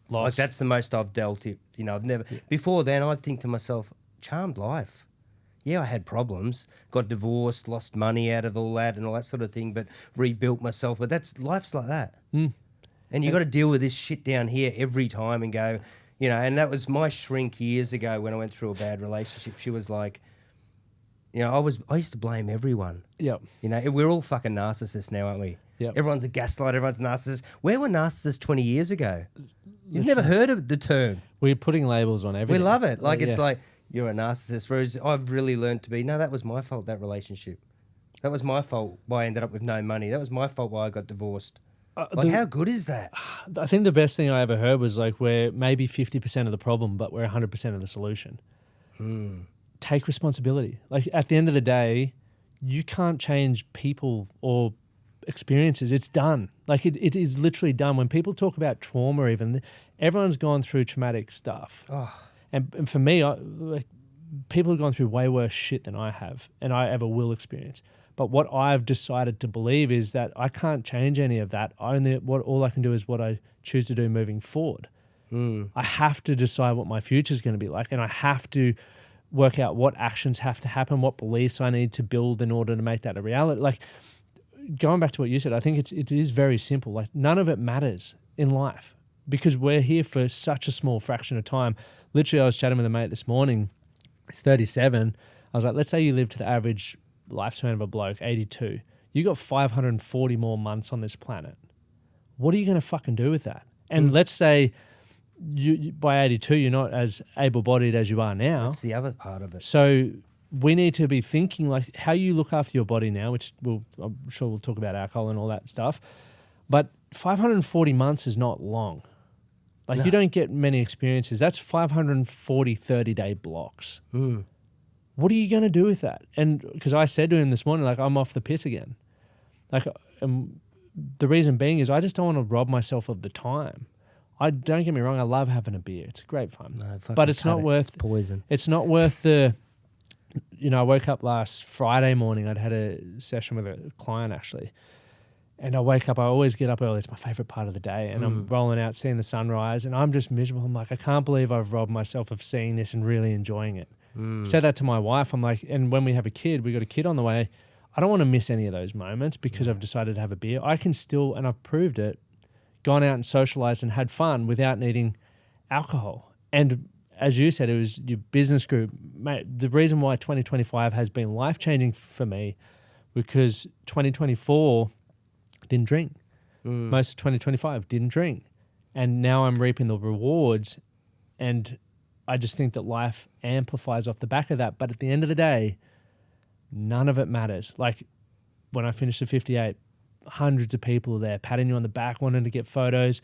Loss. Like that's the most I've dealt it. You know, I've never, before then I'd think to myself, charmed life. Yeah, I had problems, got divorced, lost money out of all that and all that sort of thing, but rebuilt myself. But that's, life's like that. And you got to deal with this shit down here every time and go, you know, and that was my shrink years ago when I went through a bad relationship. She was like, you know, I used to blame everyone. Yep. You know, we're all fucking narcissists now, aren't we? Yep. Everyone's a gaslight, everyone's a narcissist. Where were narcissists 20 years ago? You've never heard of the term. We're putting labels on everything. We love it. Like, it's Yeah. like, you're a narcissist. Whereas I've really learned to be, no, that was my fault, that relationship. That was my fault why I ended up with no money. That was my fault why I got divorced. How good is that? I think the best thing I ever heard was like we're maybe 50% of the problem, but we're 100% of the solution. Take responsibility. Like at the end of the day, you can't change people or experiences. It's done. Like it is literally done. When people talk about trauma, even everyone's gone through traumatic stuff. And for me, like, people have gone through way worse shit than I have, and I ever will experience. But what I've decided to believe is that I can't change any of that. All I can do is what I choose to do moving forward. I have to decide what my future is going to be like, and I have to work out what actions have to happen, what beliefs I need to build in order to make that a reality. Like going back to what you said, I think it is very simple. Like none of it matters in life because we're here for such a small fraction of time. Literally, I was chatting with a mate this morning. He's 37. I was like, let's say you live to the average lifespan of a bloke, 82. You got 540 more months on this planet. What are you going to fucking do with that? And let's say you by 82, you're not as able-bodied as you are now. That's the other part of it. So we need to be thinking like how you look after your body now, which I'm sure we'll talk about alcohol and all that stuff. But 540 months is not long. Like you don't get many experiences. That's 540 30-day blocks. What are you going to do with that? And because I said to him this morning, like, I'm off the piss again. Like, the reason being is I just don't want to rob myself of the time. Don't get me wrong, I love having a beer. It's great fun. No, but it's not worth it's poison. It's not worth the, you know, I woke up last Friday morning. I'd had a session with a client actually. And I wake up, I always get up early. It's my favorite part of the day. And I'm rolling out, seeing the sunrise, and I'm just miserable. I'm like, I can't believe I've robbed myself of seeing this and really enjoying it. Said that to my wife. I'm like, and when we have a kid, we got a kid on the way. I don't want to miss any of those moments because I've decided to have a beer. I can still, and I've proved it, gone out and socialized and had fun without needing alcohol. And as you said, it was your business group. Mate, the reason why 2025 has been life-changing for me because 2024 didn't drink. Most of 2025 didn't drink. And now I'm reaping the rewards, and I just think that life amplifies off the back of that. But at the end of the day, none of it matters. Like when I finished the 58, hundreds of people are there patting you on the back, wanting to get photos,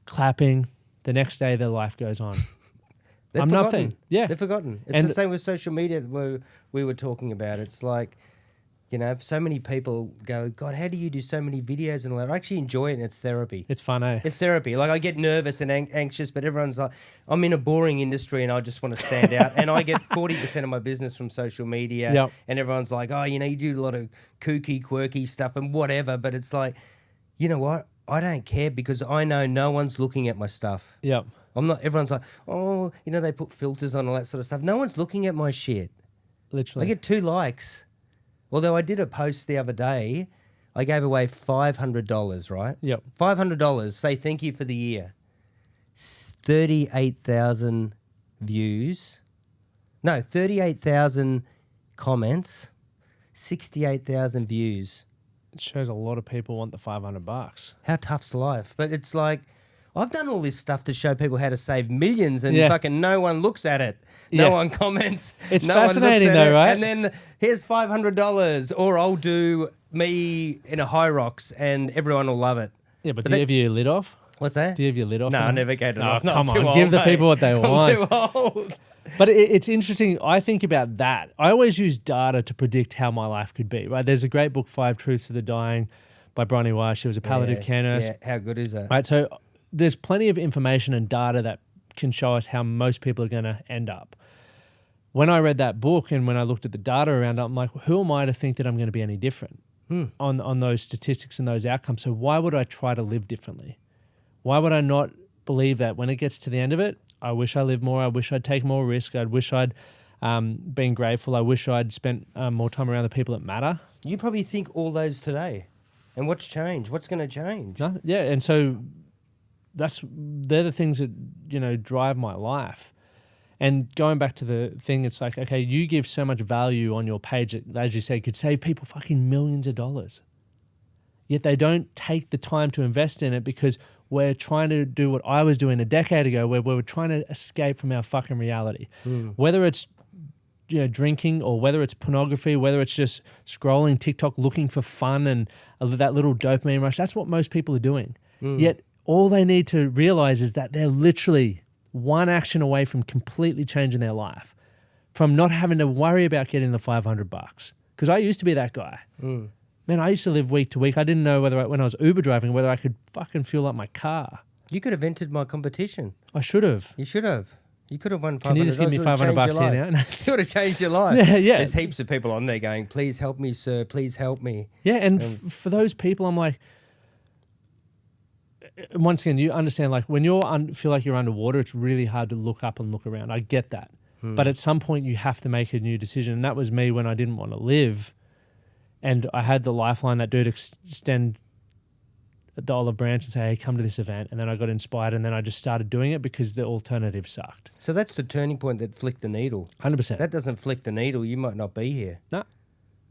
clapping. The next day, their life goes on. I'm nothing. Yeah. They're forgotten. It's the same with social media where we were talking about. It's like, you know, so many people go, God, how do you do so many videos and all that? I actually enjoy it and it's therapy. It's fun, eh? It's therapy. Like I get nervous and anxious, but everyone's like, I'm in a boring industry and I just want to stand out. And I get 40% of my business from social media. Yep. And everyone's like, oh, you know, you do a lot of kooky, quirky stuff and whatever. But it's like, you know what? I don't care because I know no one's looking at my stuff. Yep. I'm not, everyone's like, oh, you know, they put filters on all that sort of stuff. No one's looking at my shit. Literally. I get 2 likes. Although I did a post the other day, I gave away $500, right? Yep. $500, say thank you for the year. 38,000 views. No, 38,000 comments, 68,000 views. It shows a lot of people want the $500. How tough's life? But it's like, I've done all this stuff to show people how to save millions, and Yeah. fucking no one looks at it. No Yeah. one comments. It's no one fascinating looks at though, it. right? And then here's $500, or I'll do me in a high rocks, and everyone will love it. Yeah, but But do you they- have your lid off? What's that? Do you have your lid off? No, I never get it off. Oh, No, come I'm too on, old, give the mate. people what they want. I'm too old. But it's interesting. I think about that. I always use data to predict how my life could be, right? There's a great book, 5 Truths to the Dying by Bronnie Ware. She was a palliative care nurse. Yeah, how good is that? Right, so there's plenty of information and data that can show us how most people are going to end up. When I read that book and when I looked at the data around it, I'm like, who am I to think that I'm going to be any different on those statistics and those outcomes? So why would I try to live differently? Why would I not believe that when it gets to the end of it, I wish I lived more, I wish I'd take more risk, I wish I'd been grateful, I wish I'd spent more time around the people that matter? You probably think all those today. And what's changed? What's going to change? No? Yeah, and so they're the things that, drive my life. And going back to the thing, it's like, okay, you give so much value on your page that, as you say, could save people fucking millions of dollars. Yet they don't take the time to invest in it because we're trying to do what I was doing a decade ago, where we were trying to escape from our fucking reality. Whether it's drinking, or whether it's pornography, whether it's just scrolling TikTok looking for fun and that little dopamine rush, that's what most people are doing. Yet all they need to realize is that they're literally one action away from completely changing their life, from not having to worry about getting the $500. Because I used to be that guy. Man, I used to live week to week. I didn't know when I was Uber driving, whether I could fucking fuel up my car. You could have entered my competition. I should have. You should have. You could have won $500. Can you just give me $500 here now? It would have changed your life. Yeah. There's heaps of people on there going, please help me, sir. Please help me. Yeah, and for those people, I'm like, once again, you understand, like when you feel like you're underwater, it's really hard to look up and look around. I get that. But at some point, you have to make a new decision. And that was me when I didn't want to live. And I had the lifeline, that dude extend the olive branch and say, hey, come to this event. And then I got inspired, and then I just started doing it because the alternative sucked. So that's the turning point that flicked the needle. 100%. That doesn't flick the needle, you might not be here. No,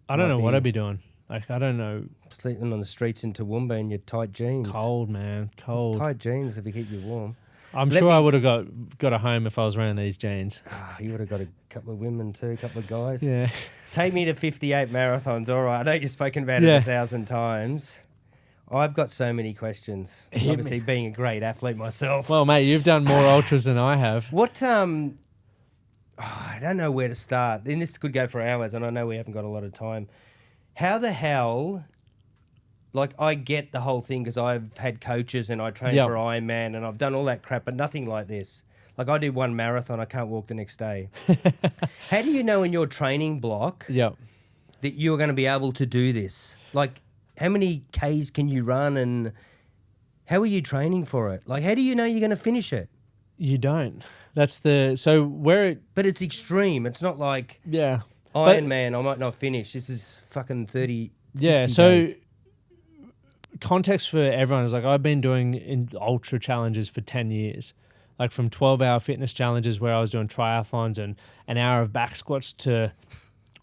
I don't Might know what be- I'd be doing. Like, I don't know. Sleeping on the streets in Toowoomba in your tight jeans. Cold, man. Cold. Tight jeans if you keep you warm. I'm Let sure me- I would have got a home if I was wearing these jeans. You would have got a couple of women too, a couple of guys. Yeah. Take me to 58 marathons. All right. I know you've spoken about it Yeah. 1,000 times. I've got so many questions. Hit me. Obviously, being a great athlete myself. Well, mate, you've done more ultras than I have. What, I don't know where to start. And this could go for hours, and I know we haven't got a lot of time. How the hell, like, I get the whole thing because I've had coaches and I train Yep. for Ironman and I've done all that crap, but nothing like this. Like, I do one marathon, I can't walk the next day. How do you know in your training block Yep. that you're going to be able to do this? Like, how many Ks can you run and how are you training for it? Like, how do you know you're going to finish it? You don't. That's so where it, But it's extreme. It's not like yeah. Iron Man, I might not finish. This is fucking 30, 60 Yeah, so days. context for everyone is like, I've been doing ultra challenges for 10 years. Like from 12-hour fitness challenges where I was doing triathlons and an hour of back squats to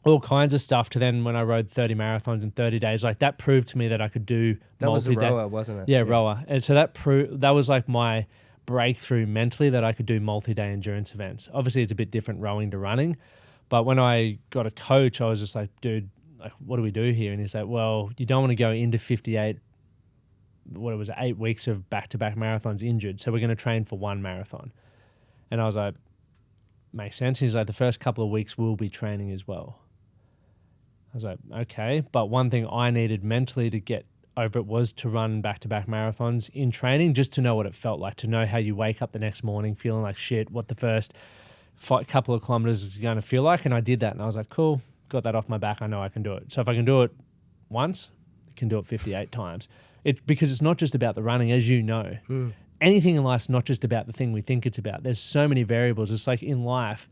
all kinds of stuff, to then when I rode 30 marathons in 30 days. Like that proved to me that I could do That was the multi-day. rower, wasn't it? Yeah, rower. And so that was like my breakthrough mentally, that I could do multi-day endurance events. Obviously, it's a bit different rowing to running. But when I got a coach, I was just like, dude, like, what do we do here? And he's like, well, you don't want to go into 58, 8 weeks of back-to-back marathons injured. So we're going to train for one marathon. And I was like, makes sense. He's like, the first couple of weeks we'll be training as well. I was like, okay. But one thing I needed mentally to get over it was to run back-to-back marathons in training, just to know what it felt like, to know how you wake up the next morning feeling like shit, what the first couple of kilometers is going to feel like. And I did that, and I was like, cool, got that off my back. I know I can do it. So if I can do it once, I can do it 58 times. Because it's not just about the running, as you know. Anything in life's not just about the thing we think it's about. There's so many variables. It's like in life,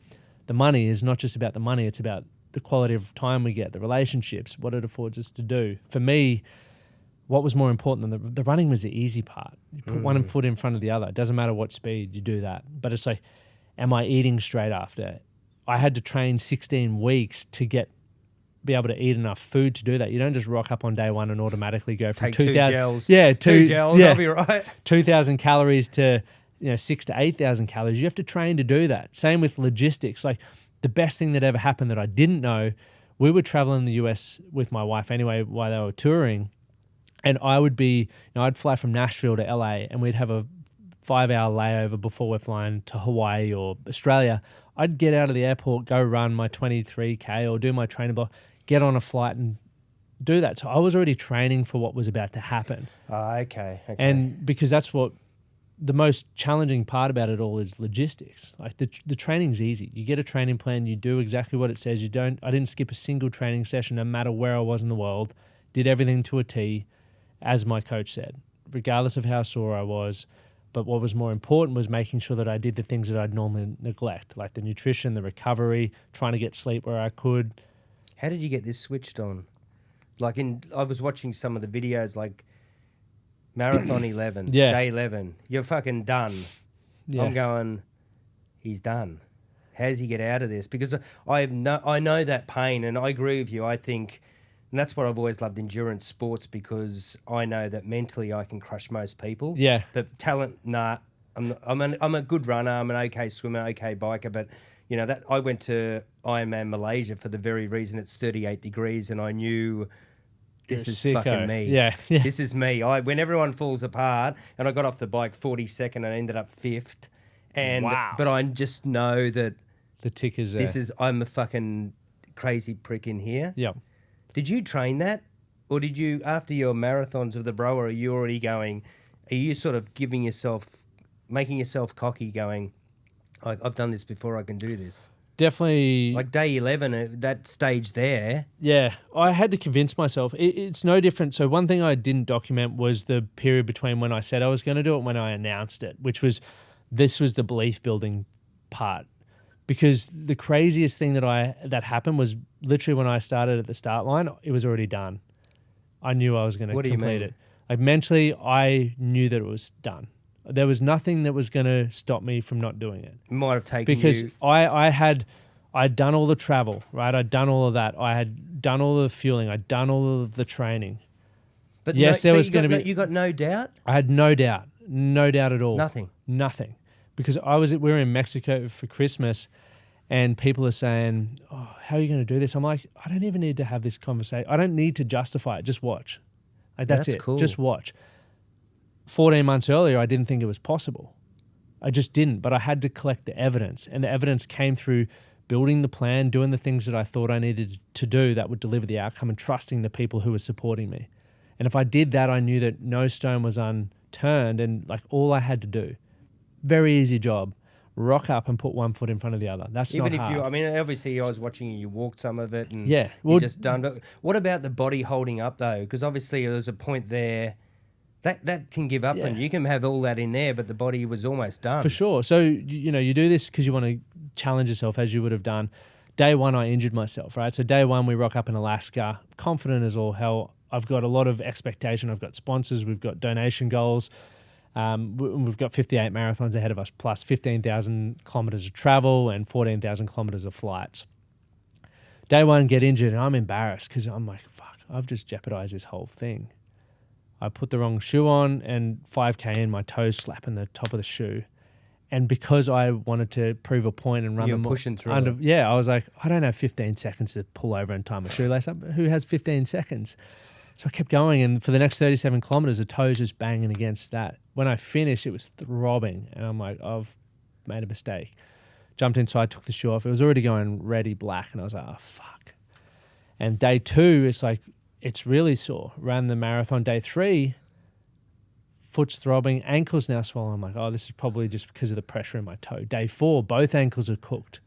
the money is not just about the money. It's about the quality of time we get, the relationships, what it affords us to do. For me, what was more important than the running was the easy part. You put one foot in front of the other. It doesn't matter what speed you do that. But it's like, am I eating straight after? I had to train 16 weeks to be able to eat enough food to do that. You don't just rock up on day one and automatically go from Take 2,000 gels. Yeah, two gels. Yeah, I'll be right. 2,000 calories to 6,000 to 8,000 calories. You have to train to do that. Same with logistics. Like the best thing that ever happened that I didn't know, we were traveling in the US with my wife anyway while they were touring. And I would be, I'd fly from Nashville to LA and we'd have a 5-hour layover before we're flying to Hawaii or Australia. I'd get out of the airport, go run my 23K or do my training block, get on a flight and do that. So I was already training for what was about to happen. Okay. And because that's what the most challenging part about it all is logistics. Like the training's easy. You get a training plan, you do exactly what it says. I didn't skip a single training session no matter where I was in the world. Did everything to a T, as my coach said, regardless of how sore I was. But what was more important was making sure that I did the things that I'd normally neglect, like the nutrition, the recovery, trying to get sleep where I could. How did you get this switched on? I was watching some of the videos, like Marathon 11, day 11. You're fucking done. Yeah. I'm going, he's done. How does he get out of this? Because I know that pain, and I agree with you. I think, and that's what I've always loved endurance sports, because I know that mentally I can crush most people. Yeah. But talent, nah. I'm a good runner. I'm an okay swimmer, okay biker, but that I went to Ironman Malaysia for the very reason it's 38 degrees, and I knew this is fucking me. Yeah. This is me. When everyone falls apart, and I got off the bike 42nd and I ended up 5th, but I just know that the tick is there. I'm a fucking crazy prick in here. Yeah. Did you train that, or did you, after your marathons of the bro, or are you sort of making yourself cocky, going, I've done this before, I can do this? Definitely. Like day 11, that stage there. Yeah, I had to convince myself. It's no different. So one thing I didn't document was the period between when I said I was going to do it and when I announced it, this was the belief building part. Because the craziest thing that happened was literally when I started at the start line, it was already done. I knew I was going to complete it. Like mentally, I knew that it was done. There was nothing that was going to stop me from not doing it. It might have taken because you... I'd done all the travel, right? I'd done all of that. I had done all the fueling. I'd done all of the training. But yes, there was going to be... You got no doubt? I had no doubt. No doubt at all. Nothing. Because we were in Mexico for Christmas, and people are saying, "Oh, how are you going to do this?" I'm like, I don't even need to have this conversation. I don't need to justify it. Just watch. Like that's it. Cool. Just watch. 14 months earlier, I didn't think it was possible. I just didn't. But I had to collect the evidence, and the evidence came through building the plan, doing the things that I thought I needed to do that would deliver the outcome, and trusting the people who were supporting me. And if I did that, I knew that no stone was unturned, and like all I had to do. Very easy job. Rock up and put one foot in front of the other. That's even not hard. Obviously I was watching you walked some of it, and you just done. But what about the body holding up though? Because obviously there's a point there that can give up, and you can have all that in there, but the body was almost done. For sure. So you do this because you want to challenge yourself, as you would have done. Day one, I injured myself. Right. So day one, we rock up in Alaska, confident as all hell. I've got a lot of expectation. I've got sponsors. We've got donation goals. We've got 58 marathons ahead of us, plus 15,000 kilometers of travel and 14,000 kilometers of flights. Day one, get injured, and I'm embarrassed because I'm like, fuck, I've just jeopardized this whole thing. I put the wrong shoe on, and 5K in, my toes slapping the top of the shoe. And because I wanted to prove a point and run them pushing through under, I was like, I don't have 15 seconds to pull over and tie my shoelace up. Who has 15 seconds? So I kept going, and for the next 37 kilometers, the toes just banging against that. When I finished, it was throbbing, and I'm like, I've made a mistake. Jumped inside, took the shoe off. It was already going reddy black, and I was like, oh, fuck. And day two, it's like, it's really sore. Ran the marathon. Day three, foot's throbbing, ankles now swollen. I'm like, oh, this is probably just because of the pressure in my toe. Day four, both ankles are cooked.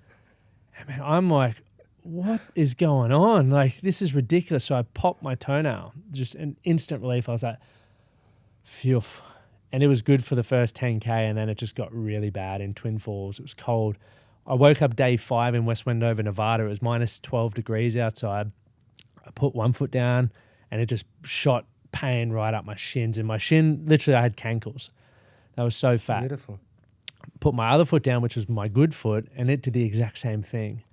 And man, I'm like, what is going on? Like, this is ridiculous. So I popped my toenail, just an instant relief. I was like, phew. And it was good for the first 10K, and then it just got really bad in Twin Falls. It was cold. I woke up day 5 in West Wendover, Nevada. It was minus 12 degrees outside. I put one foot down, and it just shot pain right up my shins. And my shin, literally, I had cankles. That was so fat. Beautiful. Put my other foot down, which was my good foot, and it did the exact same thing.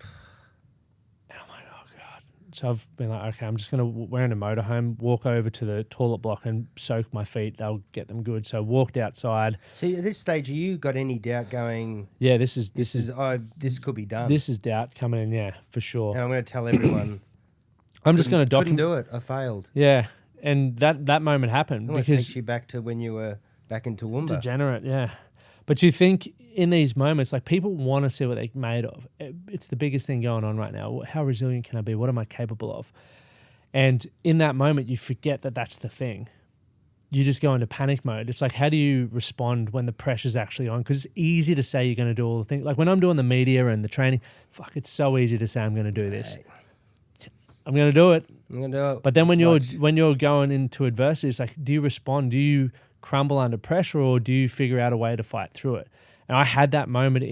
And I'm like, oh God. So I've been like, okay, I'm just going to, we're in a motorhome, walk over to the toilet block and soak my feet. They'll get them good. So I walked outside. So at this stage, have you got any doubt going, Yeah, this could be done? This is doubt coming in, yeah, for sure. And I'm going to tell everyone. I'm just going to Couldn't do it. I failed. Yeah, and that moment happened Almost because takes you back to when you were back in Toowoomba. Degenerate, yeah. But you think in these moments, like people want to see what they're made of. It's the biggest thing going on right now. How resilient can I be? What am I capable of? And in that moment, you forget that that's the thing. You just go into panic mode. It's like, how do you respond when the pressure's actually on? Because it's easy to say you're going to do all the things. Like when I'm doing the media and the training, fuck, it's so easy to say I'm going to do this. Hey. I'm going to do it. I'm going to do it. But then when you're going into adversity, it's like, do you respond? Do you crumble under pressure, or do you figure out a way to fight through it? And I had that moment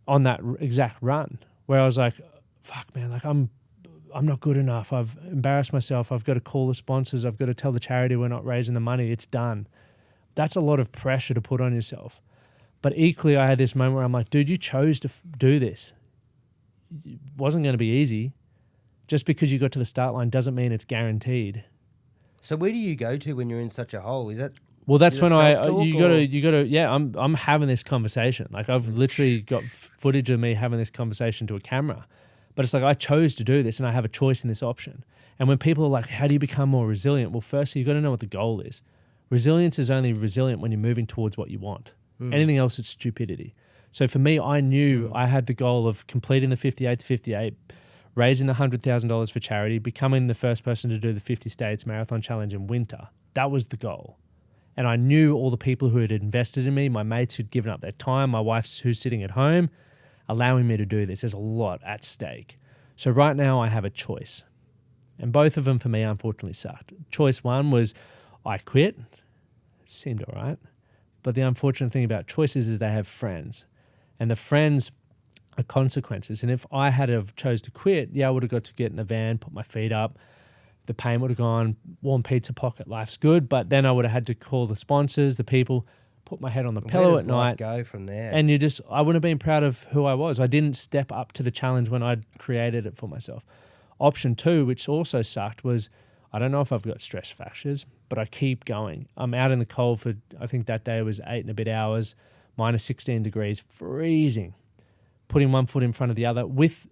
on that exact run where I was like, fuck man, like I'm not good enough. I've embarrassed myself. I've got to call the sponsors. I've got to tell the charity we're not raising the money. It's done. That's a lot of pressure to put on yourself. But equally, I had this moment where I'm like, dude, you chose to do this. It wasn't going to be easy. Just because you got to the start line doesn't mean it's guaranteed. So where do you go to when you're in such a hole? Is that Well, that's when you gotta. Yeah, I'm having this conversation. Like I've literally got footage of me having this conversation to a camera, but it's like I chose to do this, and I have a choice in this option. And when people are like, "How do you become more resilient?" Well, firstly, you got to know what the goal is. Resilience is only resilient when you're moving towards what you want. Anything else is stupidity. So for me, I knew I had the goal of completing the 58 to 58. Raising the $100,000 for charity, becoming the first person to do the 50 States Marathon Challenge in winter. That was the goal. And I knew all the people who had invested in me, my mates who'd given up their time, my wife who's sitting at home, allowing me to do this. There's a lot at stake. So right now I have a choice. And both of them for me, unfortunately, sucked. Choice one was I quit. Seemed all right. But the unfortunate thing about choices is they have friends. And the friends are consequences. And if I had have chose to quit, I would have got to get in the van, put my feet up, the pain would have gone, warm pizza pocket, life's good. But then I would have had to call the sponsors, the people, put my head on the pillow at night. Go from there. And I wouldn't have been proud of who I was. I didn't step up to the challenge when I'd created it for myself. Option two, which also sucked, was I don't know if I've got stress fractures, but I keep going. I'm out in the cold for, I think that day was 8 and a bit hours, minus 16 degrees, freezing. Putting one foot in front of the other with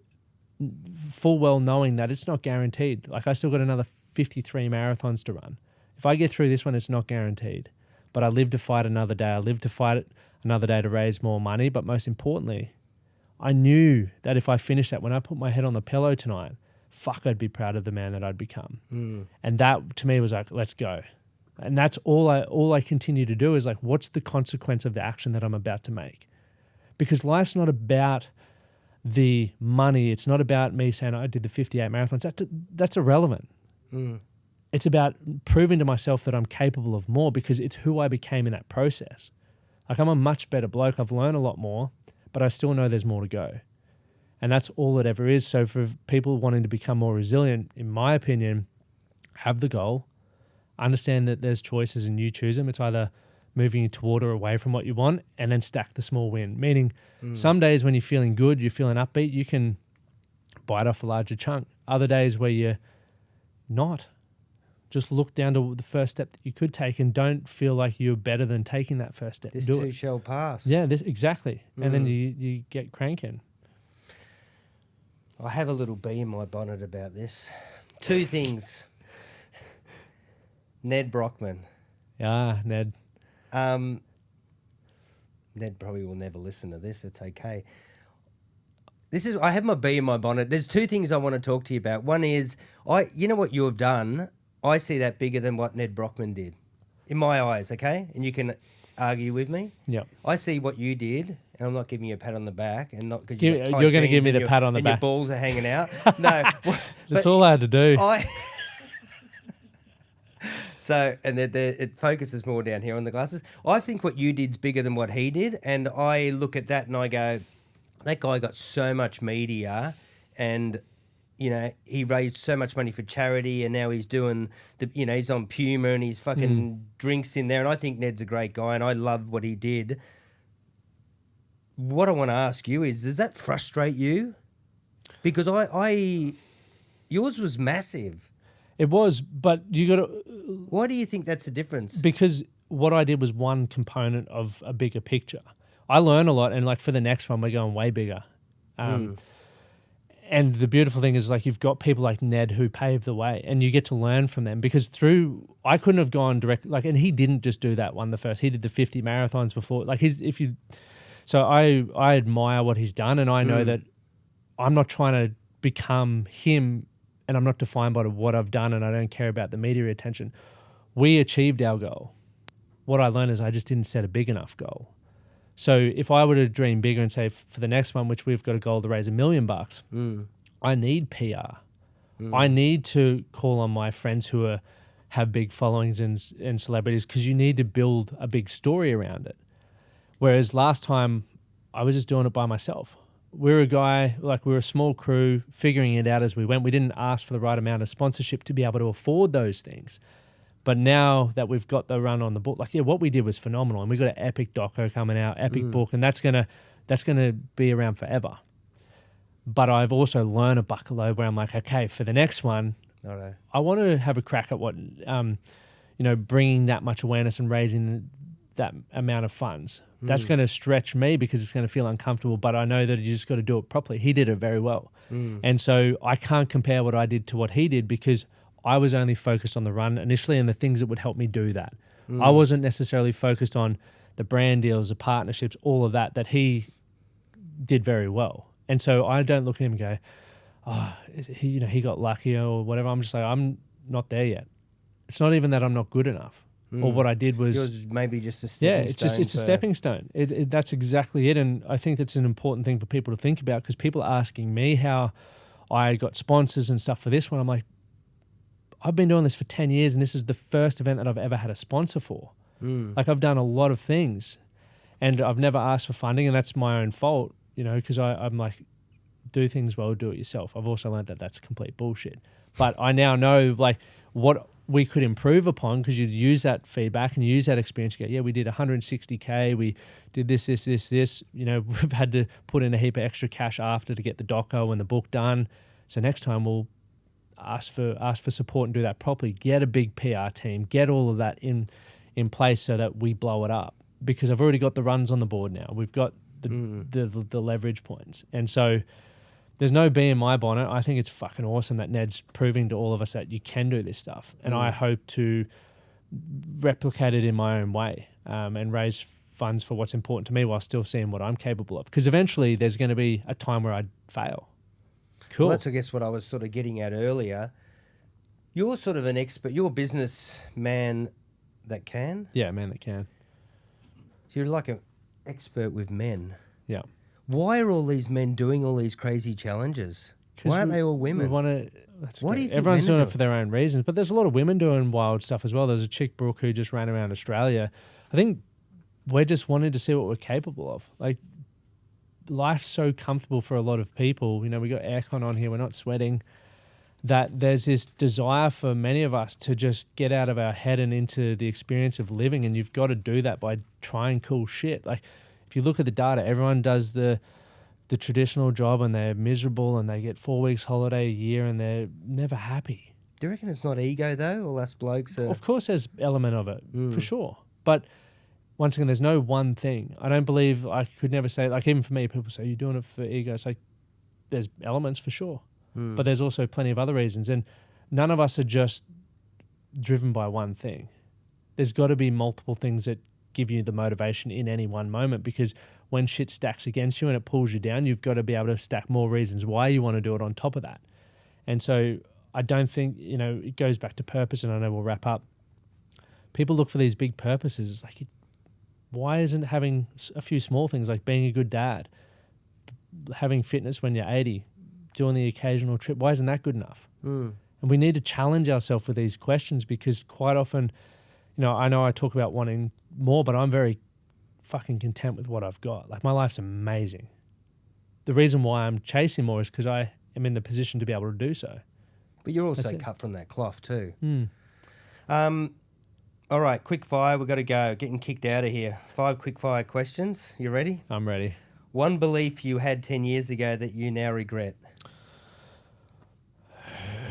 full well knowing that it's not guaranteed. Like I still got another 53 marathons to run. If I get through this one, it's not guaranteed. But I live to fight another day. I live to fight another day to raise more money. But most importantly, I knew that if I finished that, when I put my head on the pillow tonight, fuck, I'd be proud of the man that I'd become. And that to me was like, let's go. And that's all I continue to do is like, what's the consequence of the action that I'm about to make? Because life's not about the money. It's not about me saying I did the 58 marathons. That's irrelevant. It's about proving to myself that I'm capable of more because it's who I became in that process. Like I'm a much better bloke. I've learned a lot more, but I still know there's more to go. And that's all it ever is. So for people wanting to become more resilient, in my opinion, have the goal, understand that there's choices and you choose them. It's either moving you toward or away from what you want, and then stack the small win. Meaning some days when you're feeling good, you're feeling upbeat, you can bite off a larger chunk. Other days where you're not, just look down to the first step that you could take and don't feel like you're better than taking that first step. This too shall pass. Yeah, exactly. And then you get cranking. I have a little bee in my bonnet about this. 2 things. Ned Brockman. Yeah, Ned. Ned probably will never listen to this. It's okay. I have my bee in my bonnet. There's 2 things I want to talk to you about. One is, you know what you have done? I see that bigger than what Ned Brockman did, in my eyes. Okay, and you can argue with me. Yeah. I see what you did, and I'm not giving you a pat on the back, and not because you're going to give me the pat on the back. Your balls are hanging out. No, that's all I had to do. So, and it focuses more down here on the glasses. I think what you did's bigger than what he did, and I look at that and I go, that guy got so much media, and you know, he raised so much money for charity, and now he's doing he's on Puma and he's fucking drinks in there. And I think Ned's a great guy, and I love what he did. What I want to ask you is, does that frustrate you? Because yours was massive. It was, but you got to. Why do you think that's the difference? Because what I did was one component of a bigger picture. I learn a lot, and like for the next one, we're going way bigger. And the beautiful thing is, like, you've got people like Ned who paved the way, and you get to learn from them. Because I couldn't have gone direct, like, and he didn't just do that one the first. He did the 50 marathons before. Like, so I admire what he's done, and I know that I'm not trying to become him, and I'm not defined by what I've done, and I don't care about the media attention. We achieved our goal. What I learned is I just didn't set a big enough goal. So if I were to dream bigger and say for the next one, which we've got a goal to raise $1 million, I need PR. I need to call on my friends who have big followings and celebrities, because you need to build a big story around it. Whereas last time I was just doing it by myself. We were a small crew figuring it out as we went. We didn't ask for the right amount of sponsorship to be able to afford those things. But now that we've got the run on the book, what we did was phenomenal, and we got an epic doco coming out, epic book, and that's gonna be around forever. But I've also learned a bucket load where I'm like, okay, for the next one, I want to have a crack at what, bringing that much awareness and raising that amount of funds. That's going to stretch me because it's going to feel uncomfortable, but I know that you just got to do it properly. He did it very well. And so I can't compare what I did to what he did, because I was only focused on the run initially and the things that would help me do that. I wasn't necessarily focused on the brand deals, the partnerships, all of that he did very well. And so I don't look at him and go, oh, he got lucky or whatever. I'm just like, I'm not there yet. It's not even that I'm not good enough. Or what I did was... Yours maybe just a stepping stone. Yeah, it's a stepping stone. That's exactly it. And I think that's an important thing for people to think about, because people are asking me how I got sponsors and stuff for this one. I'm like, I've been doing this for 10 years and this is the first event that I've ever had a sponsor for. Like, I've done a lot of things and I've never asked for funding, and that's my own fault, because I'm like, do things well, do it yourself. I've also learned that that's complete bullshit. But I now know, like, what we could improve upon, because you use that feedback and you use that experience. You go, yeah, we did 160K, we did this. We've had to put in a heap of extra cash after to get the doco and the book done. So next time we'll ask for support and do that properly. Get a big PR team, get all of that in place so that we blow it up. Because I've already got the runs on the board now. We've got the leverage points. And so there's no bee in my bonnet. I think it's fucking awesome that Ned's proving to all of us that you can do this stuff. And I hope to replicate it in my own way, and raise funds for what's important to me while still seeing what I'm capable of. Because eventually there's going to be a time where I'd fail. Cool. Well, that's, I guess, what I was sort of getting at earlier. You're sort of an expert. You're a businessman that can. Yeah, man that can. So you're like an expert with men. Yeah. Why are all these men doing all these crazy challenges? Why aren't they all women? Why do you think everyone's doing it for their own reasons? But there's a lot of women doing wild stuff as well. There's a chick, Brooke, who just ran around Australia. I think we're just wanting to see what we're capable of. Like, life's so comfortable for a lot of people. We got aircon on here. We're not sweating. That there's this desire for many of us to just get out of our head and into the experience of living. And you've got to do that by trying cool shit. Like, if you look at the data, everyone does the traditional job and they're miserable and they get 4 weeks holiday a year and they're never happy. Do you reckon it's not ego, though? All us blokes are... Of course there's element of it, for sure. But once again, there's no one thing. I don't believe, I could never say, like, even for me, people say, you're doing it for ego. It's like, there's elements for sure. But there's also plenty of other reasons. And none of us are just driven by one thing. There's got to be multiple things that give you the motivation in any one moment, because when shit stacks against you and it pulls you down, you've got to be able to stack more reasons why you want to do it on top of that. And so I don't think, it goes back to purpose, and I know we'll wrap up. People look for these big purposes. It's like, why isn't having a few small things like being a good dad, having fitness when you're 80, doing the occasional trip, why isn't that good enough? And we need to challenge ourselves with these questions, because quite often, I know I talk about wanting more, but I'm very fucking content with what I've got. Like, my life's amazing. The reason why I'm chasing more is because I am in the position to be able to do so. But you're also That's it. cut from that cloth too. Mm. All right, quick fire. We've got to go. Getting kicked out of here. 5 quick fire questions. You ready? I'm ready. One belief you had 10 years ago that you now regret.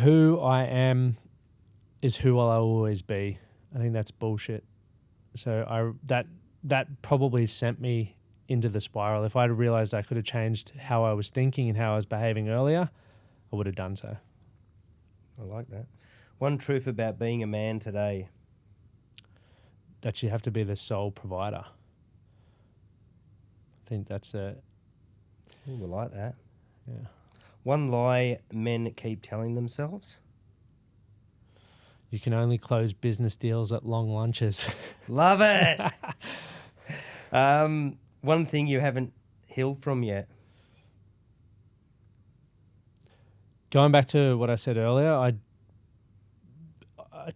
Who I am is who I'll always be. I think that's bullshit. So that probably sent me into the spiral. If I'd realized I could have changed how I was thinking and how I was behaving earlier, I would have done so. I like that. One truth about being a man today. That you have to be the sole provider. I think that's it. Ooh, we like that. Yeah. One lie men keep telling themselves. You can only close business deals at long lunches. Love it. One thing you haven't healed from yet. Going back to what I said earlier, I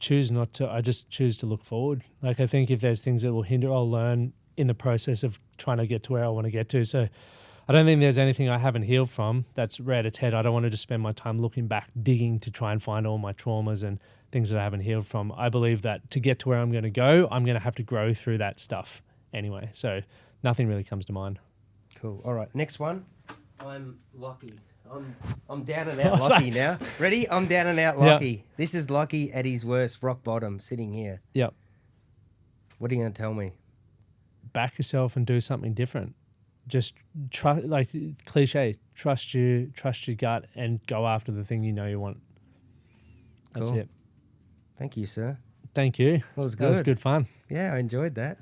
choose not to. I just choose to look forward. Like, I think if there's things that will hinder, I'll learn in the process of trying to get to where I want to get to. So I don't think there's anything I haven't healed from that's reared its head. I don't want to just spend my time looking back, digging to try and find all my traumas and things that I haven't healed from. I believe that to get to where I'm going to go, I'm going to have to grow through that stuff anyway. So nothing really comes to mind. Cool. All right, next one. I'm Lachie. I'm down and out Lachie now. Ready? I'm down and out Lachie. Yep. This is Lachie at his worst, rock bottom, sitting here. Yep. What are you going to tell me? Back yourself and do something different. Just trust, like cliche, trust your gut and go after the thing you know you want. That's Cool. it. Thank you, sir. Thank you. That was good. That was good fun. Yeah, I enjoyed that.